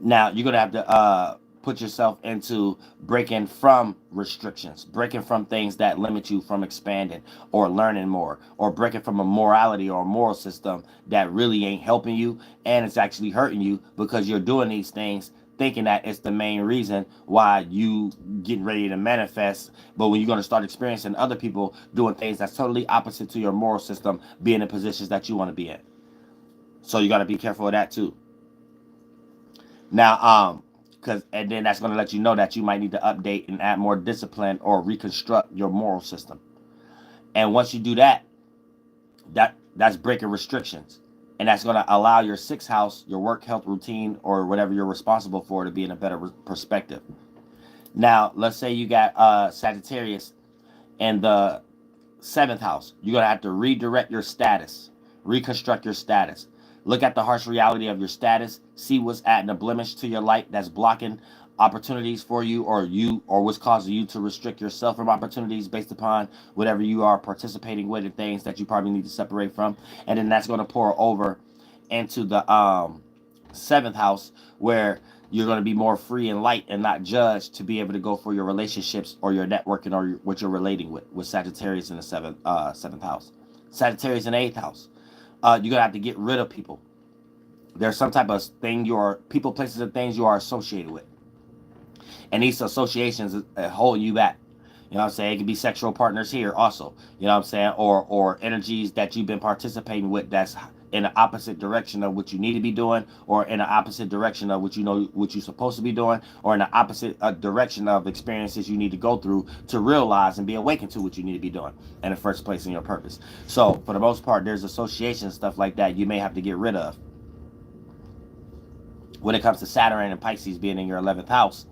now you're going to have to put yourself into breaking from restrictions, breaking from things that limit you from expanding or learning more, or breaking from a morality or a moral system that really ain't helping you and it's actually hurting you, because you're doing these things thinking that it's the main reason why you getting ready to manifest. But when you're going to start experiencing other people doing things that's totally opposite to your moral system, being in positions that you want to be in. So you got to be careful of that too. Now, and then that's going to let you know that you might need to update and add more discipline or reconstruct your moral system. And once you do that, that's breaking restrictions. And that's going to allow your sixth house, your work, health, routine, or whatever you're responsible for to be in a better perspective. Now, let's say you got Sagittarius in the seventh house. You're going to have to redirect your status, reconstruct your status. Look at the harsh reality of your status. See what's adding a blemish to your light that's blocking opportunities for you, or what's causing you to restrict yourself from opportunities based upon whatever you are participating with and things that you probably need to separate from. And then that's going to pour over into the seventh house, where you're going to be more free and light and not judged, to be able to go for your relationships or your networking or what you're relating with Sagittarius in the seventh house. Sagittarius in the eighth house. You're going to have to get rid of people. There's some type of thing people, places, and things you are associated with. And these associations hold you back. You know what I'm saying? It could be sexual partners here also. You know what I'm saying? Or energies that you've been participating with that's in the opposite direction of what you need to be doing, or in the opposite direction of what you're supposed to be doing, or in the opposite direction of experiences you need to go through to realize and be awakened to what you need to be doing in the first place in your purpose. So for the most part, there's associations, stuff like that you may have to get rid of. When it comes to Saturn and Pisces being in your 11th house,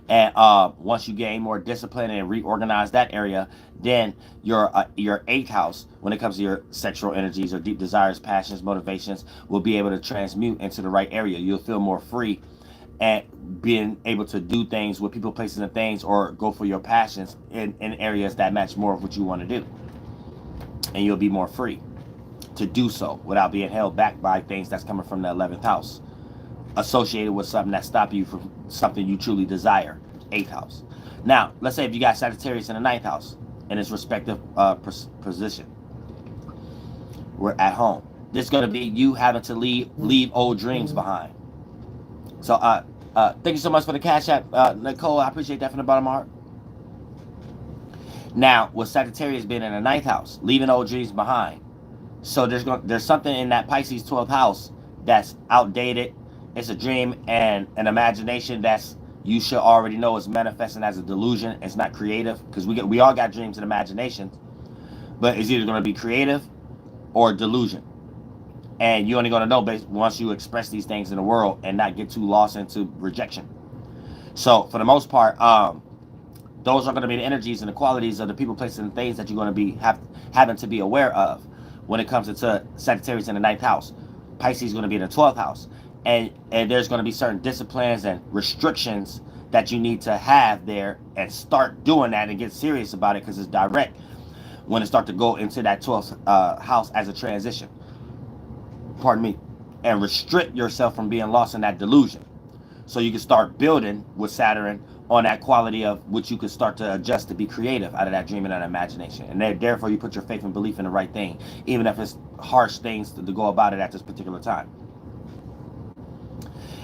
And once you gain more discipline and reorganize that area, then your 8th house, when it comes to your sexual energies or deep desires, passions, motivations, will be able to transmute into the right area. You'll feel more free at being able to do things with people, places, and things, or go for your passions in areas that match more of what you want to do. And you'll be more free to do so without being held back by things that's coming from the 11th house, associated with something that stop you from something you truly desire. 8th house. Now, let's say if you got Sagittarius in the 9th house in its respective position, we're at home. This is going to be you having to leave old dreams behind. So, thank you so much for the cash app, Nicole. I appreciate that from the bottom of my heart. Now, with Sagittarius being in the 9th house, leaving old dreams behind. So there's something in that Pisces 12th house that's outdated. It's a dream and an imagination that's, you should already know, is manifesting as a delusion. It's not creative, because we all got dreams and imaginations, but it's either going to be creative or delusion. And you're only going to know once you express these things in the world and not get too lost into rejection. So for the most part, those are going to be the energies and the qualities of the people, places, and things that you're going to be having to be aware of when it comes to Sagittarius in the 9th house. Pisces is going to be in the 12th house. And there's going to be certain disciplines and restrictions that you need to have there, and start doing that and get serious about it, because it's direct when it starts to go into that 12th house as a transition. Pardon me. And restrict yourself from being lost in that delusion. So you can start building with Saturn on that quality of which you could start to adjust to be creative out of that dream and that imagination. And therefore you put your faith and belief in the right thing, even if it's harsh things to go about it at this particular time.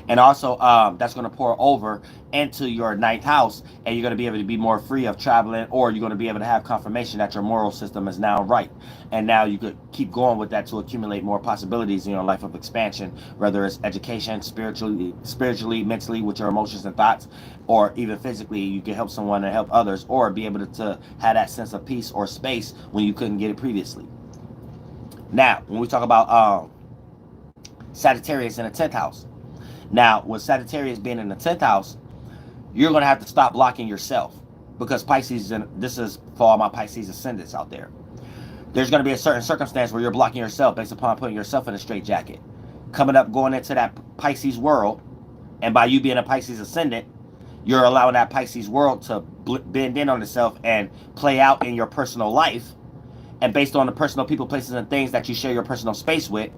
And also, that's going to pour over into your 9th house, and you're going to be able to be more free of traveling, or you're going to be able to have confirmation that your moral system is now right. And now you could keep going with that to accumulate more possibilities in your life of expansion, whether it's education, spiritually, mentally, with your emotions and thoughts, or even physically, you can help someone and help others, or be able to have that sense of peace or space when you couldn't get it previously. Now, when we talk about Sagittarius in the 10th house, now, with Sagittarius being in the 10th house, you're going to have to stop blocking yourself, because Pisces, and this is for all my Pisces ascendants out there, there's going to be a certain circumstance where you're blocking yourself based upon putting yourself in a straitjacket. Coming up, going into that Pisces world, and by you being a Pisces ascendant, you're allowing that Pisces world to bend in on itself and play out in your personal life. And based on the personal people, places, and things that you share your personal space with,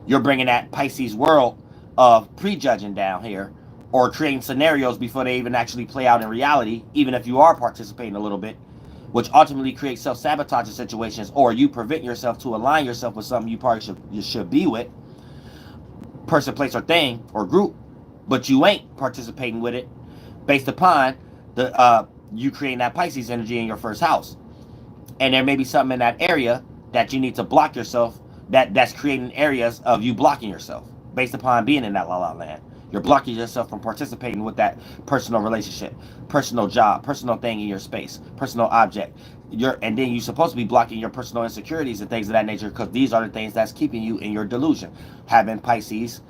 you're bringing that Pisces world of prejudging down here, or creating scenarios before they even actually play out in reality, even if you are participating a little bit, which ultimately creates self-sabotaging situations, or you prevent yourself to align yourself with something you probably should be with, person, place, or thing, or group, but you ain't participating with it based upon the you creating that Pisces energy in your first house. And there may be something in that area that you need to block yourself, that's creating areas of you blocking yourself based upon being in that la-la land. You're blocking yourself from participating with that personal relationship, personal job, personal thing in your space, personal object. And then you're supposed to be blocking your personal insecurities and things of that nature, because these are the things that's keeping you in your delusion. Having Pisces,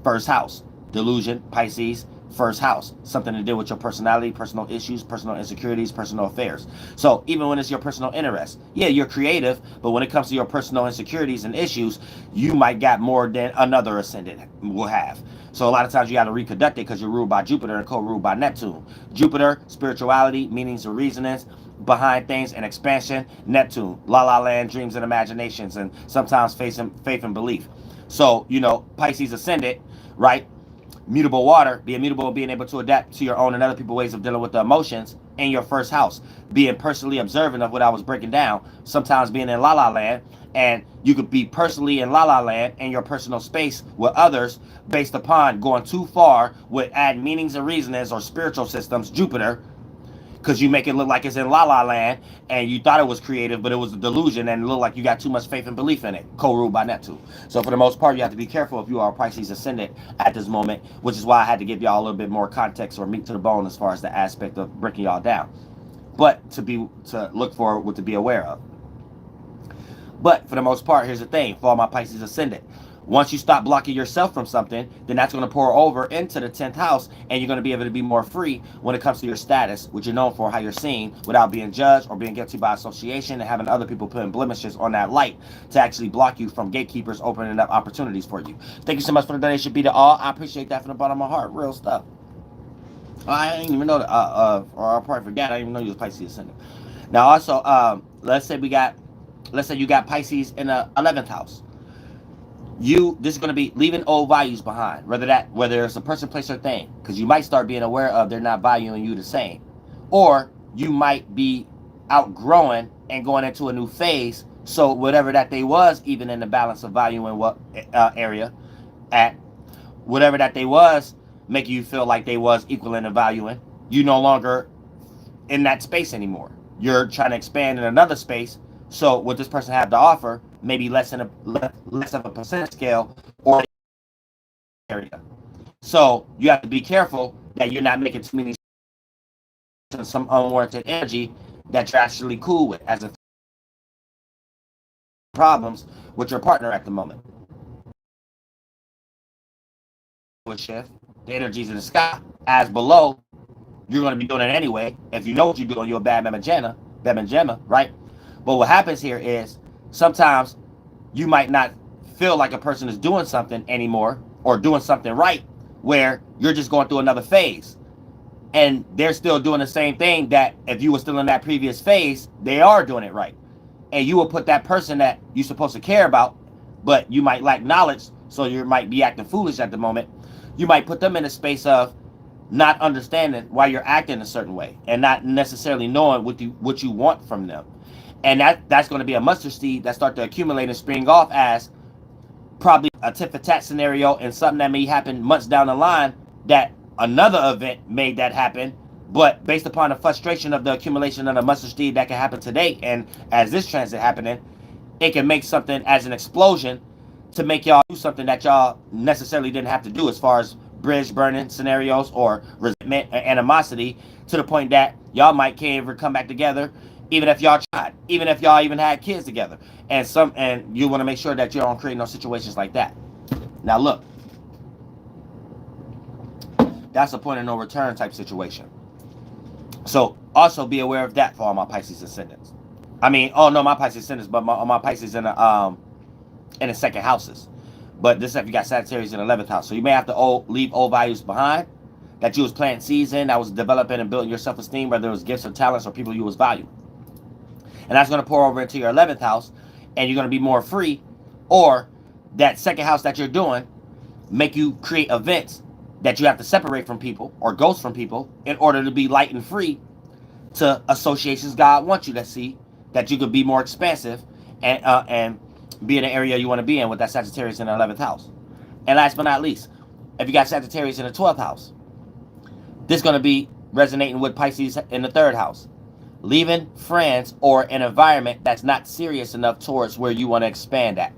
first house. Delusion, Pisces, first house. Something to do with your personality, personal issues, personal insecurities, personal affairs. So even when it's your personal interest, yeah, you're creative, but when it comes to your personal insecurities and issues, you might got more than another ascendant will have. So a lot of times you got to reconduct it, because you're ruled by Jupiter and co-ruled by Neptune. Jupiter, spirituality, meanings and reasonings behind things, and expansion. Neptune, la-la land, dreams and imaginations, and sometimes faith and belief. So, Pisces ascendant, right? Mutable water, being mutable, being able to adapt to your own and other people's ways of dealing with the emotions in your first house, being personally observant of what I was breaking down, sometimes being in la-la land, and you could be personally in la-la land in your personal space with others based upon going too far with adding meanings and reasonings or spiritual systems, Jupiter, because you make it look like it's in la-la land and you thought it was creative, but it was a delusion, and it looked like you got too much faith and belief in it, co-ruled by Neptune. So for the most part, you have to be careful if you are a Pisces ascendant at this moment, which is why I had to give y'all a little bit more context or meat to the bone as far as the aspect of breaking y'all down. But to look for what to be aware of. But for the most part, here's the thing, for all my Pisces ascendant, Once you stop blocking yourself from something, then that's going to pour over into the 10th house, and you're going to be able to be more free when it comes to your status, which you're known for, how you're seen, without being judged or being guilty by association and having other people putting blemishes on that light to actually block you from gatekeepers opening up opportunities for you. Thank you so much for the donation, be to all. I appreciate that from the bottom of my heart. Real stuff. I didn't even know that, or I probably forgot. I didn't even know you was Pisces ascendant. Now, also, let's say you got Pisces in the 11th house. This is going to be leaving old values behind, whether it's a person, place, or thing, because you might start being aware of they're not valuing you the same, or you might be outgrowing and going into a new phase. So whatever that they was, even in the balance of value in what area at, whatever that they was making you feel like they was equaling and valuing, you no longer in that space anymore. You're trying to expand in another space. So what this person have to offer, maybe less of a percentage scale or area. So you have to be careful that you're not making too many some unwarranted energy that you're actually cool with as a problems with your partner at the moment. Shift the energies in the sky as below. You're going to be doing it anyway. If you know what you're doing, you're a bad Gemma, right? But what happens here is sometimes you might not feel like a person is doing something anymore or doing something right, where you're just going through another phase and they're still doing the same thing that if you were still in that previous phase, they are doing it right. And you will put that person that you're supposed to care about, but you might lack knowledge, so you might be acting foolish at the moment. You might put them in a space of not understanding why you're acting a certain way and not necessarily knowing what you want from them. And that's going to be a mustard seed that start to accumulate and spring off as probably a tit for tat scenario and something that may happen months down the line, that another event made that happen. But based upon the frustration of the accumulation of the mustard seed that can happen today, and as this transit happening, it can make something as an explosion to make y'all do something that y'all necessarily didn't have to do, as far as bridge burning scenarios or resentment or animosity, to the point that y'all might can't ever come back together, even if y'all tried, even if y'all even had kids together. And you want to make sure that you don't create no situations like that. Now look, that's a point of no return type situation. So also be aware of that for all my Pisces ascendants. My Pisces ascendants, but my Pisces in the second houses. But this stuff, you got Sagittarius in the 11th house. So you may have to leave old values behind that you was planting seeds in, that was developing and building your self-esteem, whether it was gifts or talents or people you was valuing. And that's going to pour over into your 11th house, and you're going to be more free. Or that second house that you're doing make you create events that you have to separate from people or ghost from people in order to be light and free to associations God wants you to see, that you could be more expansive and be in the area you want to be in with that Sagittarius in the 11th house. And last but not least, if you got Sagittarius in the 12th house, this is going to be resonating with Pisces in the 3rd house. Leaving friends or an environment that's not serious enough towards where you want to expand at.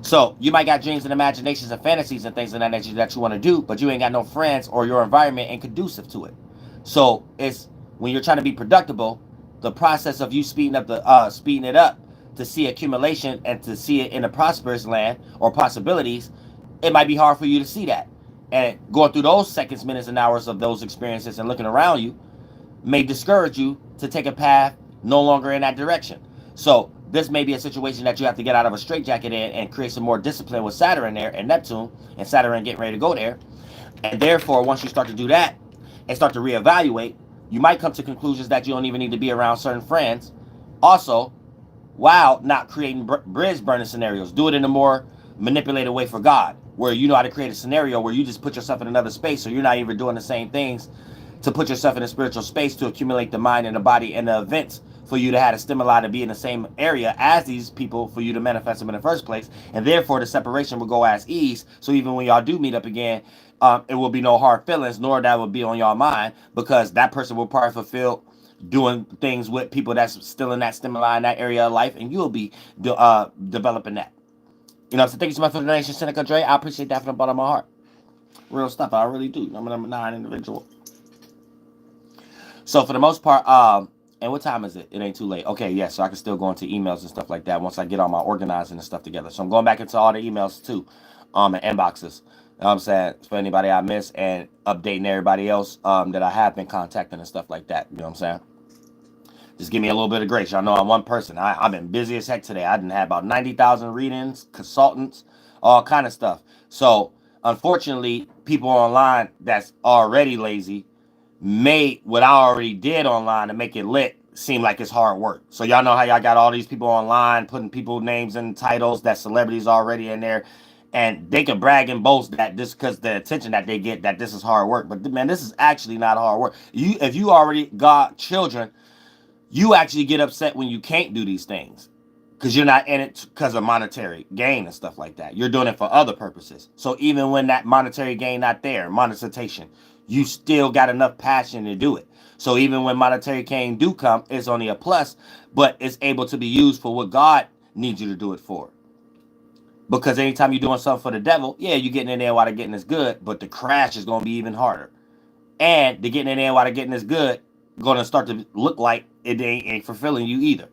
So you might got dreams and imaginations and fantasies and things of that nature that you want to do, but you ain't got no friends or your environment ain't conducive to it. So it's when you're trying to be productive, the process of you speeding it up to see accumulation and to see it in a prosperous land or possibilities, it might be hard for you to see that. And going through those seconds, minutes, and hours of those experiences and looking around you may discourage you to take a path no longer in that direction. So this may be a situation that you have to get out of a straitjacket in and create some more discipline with Saturn there and Neptune, and Saturn getting ready to go there. And therefore, once you start to do that and start to reevaluate, you might come to conclusions that you don't even need to be around certain friends. Also, while not creating bridge burning scenarios, do it in a more manipulated way for God, where you know how to create a scenario where you just put yourself in another space, so you're not even doing the same things to put yourself in a spiritual space to accumulate the mind and the body and the events for you to have a stimuli to be in the same area as these people for you to manifest them in the first place. And therefore the separation will go as ease. So even when y'all do meet up again, it will be no hard feelings, nor that will be on y'all mind, because that person will probably fulfill doing things with people that's still in that stimuli in that area of life, and you'll be developing that. So thank you so much for the donation, Seneca Dre. I appreciate that from the bottom of my heart. Real stuff, I really do. I'm a number 9 individual. So for the most part, And what time is it? It ain't too late. Okay, yeah, so I can still go into emails and stuff like that once I get all my organizing and stuff together. So I'm going back into all the emails too, and inboxes. You know what I'm saying? For anybody I miss and updating everybody else that I have been contacting and stuff like that. You know what I'm saying? Just give me a little bit of grace. Y'all know I'm one person. I've been busy as heck today. I didn't have about 90,000 readings, consultants, all kind of stuff. So unfortunately, people online that's already lazy made what I already did online to make it lit seem like it's hard work. So y'all know how y'all got all these people online putting people names and titles that celebrities already in there, and they can brag and boast that this because the attention that they get that this is hard work. But man, this is actually not hard work. If you already got children, you actually get upset when you can't do these things because you're not in it because of monetary gain and stuff like that. You're doing it for other purposes. So even when that monetary gain not there, monetization, you still got enough passion to do it. So even when monetary gain do come, it's only a plus, but it's able to be used for what God needs you to do it for. Because anytime you're doing something for the devil, yeah, you're getting in there while the getting is good, but the crash is going to be even harder. And the getting in there while the getting is good going to start to look like it ain't fulfilling you either.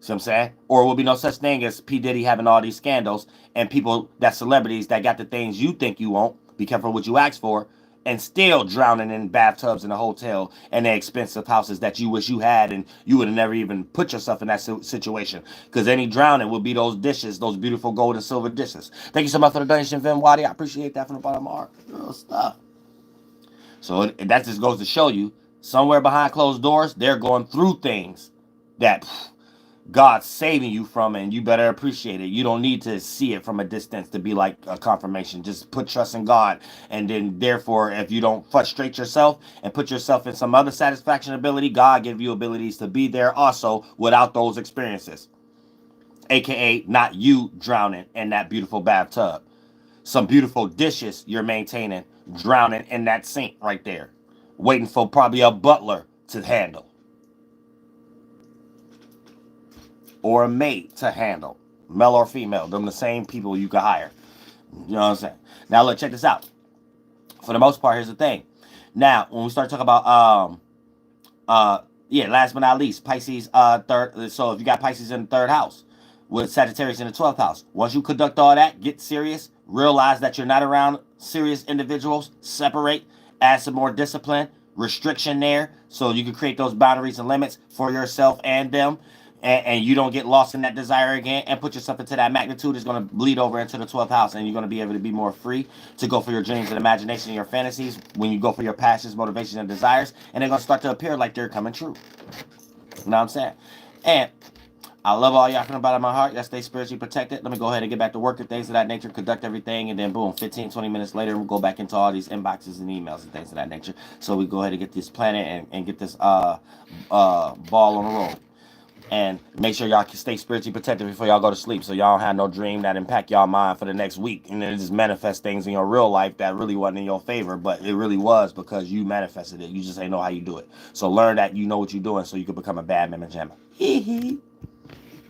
See what I'm saying? Or will be no such thing as P. Diddy having all these scandals and people that celebrities that got the things you think you want, be careful what you ask for, and still drowning in bathtubs in a hotel and the expensive houses that you wish you had, and you would have never even put yourself in that situation. Because any drowning will be those dishes, those beautiful gold and silver dishes. Thank you so much for the donation, Vin Wadi. I appreciate that from the bottom of my heart. Real stuff. So that just goes to show you, somewhere behind closed doors, they're going through things that God's saving you from, and you better appreciate it. You don't need to see it from a distance to be like a confirmation. Just put trust in God, and then therefore, if you don't frustrate yourself and put yourself in some other satisfaction ability, God give you abilities to be there also without those experiences. AKA not you drowning in that beautiful bathtub. Some beautiful dishes you're maintaining, drowning in that sink right there, waiting for probably a butler to handle. Or a maid to handle, male or female. Them the same people you can hire. You know what I'm saying? Now look, check this out. For the most part, here's the thing. Now, when we start talking about last but not least, Pisces third. So if you got Pisces in the third house with Sagittarius in the 12th house, once you conduct all that, get serious, realize that you're not around serious individuals, separate, add some more discipline, restriction there, so you can create those boundaries and limits for yourself and them. And you don't get lost in that desire again, and put yourself into that magnitude, is going to bleed over into the 12th house, and you're going to be able to be more free to go for your dreams and imagination and your fantasies when you go for your passions, motivations, and desires, and they're going to start to appear like they're coming true. You know what I'm saying? And I love all y'all from the bottom of my heart. Y'all stay spiritually protected. Let me go ahead and get back to work and things of that nature, conduct everything, and then boom, 15, 20 minutes later, we'll go back into all these inboxes and emails and things of that nature. So we go ahead and get this planet and get this ball on the roll. And make sure y'all can stay spiritually protected before y'all go to sleep, so y'all don't have no dream that impact y'all mind for the next week, and then just manifest things in your real life that really wasn't in your favor, but it really was because you manifested it. You just ain't know how you do it. So learn that you know what you're doing so you can become a bad mama jamma. Hee hee.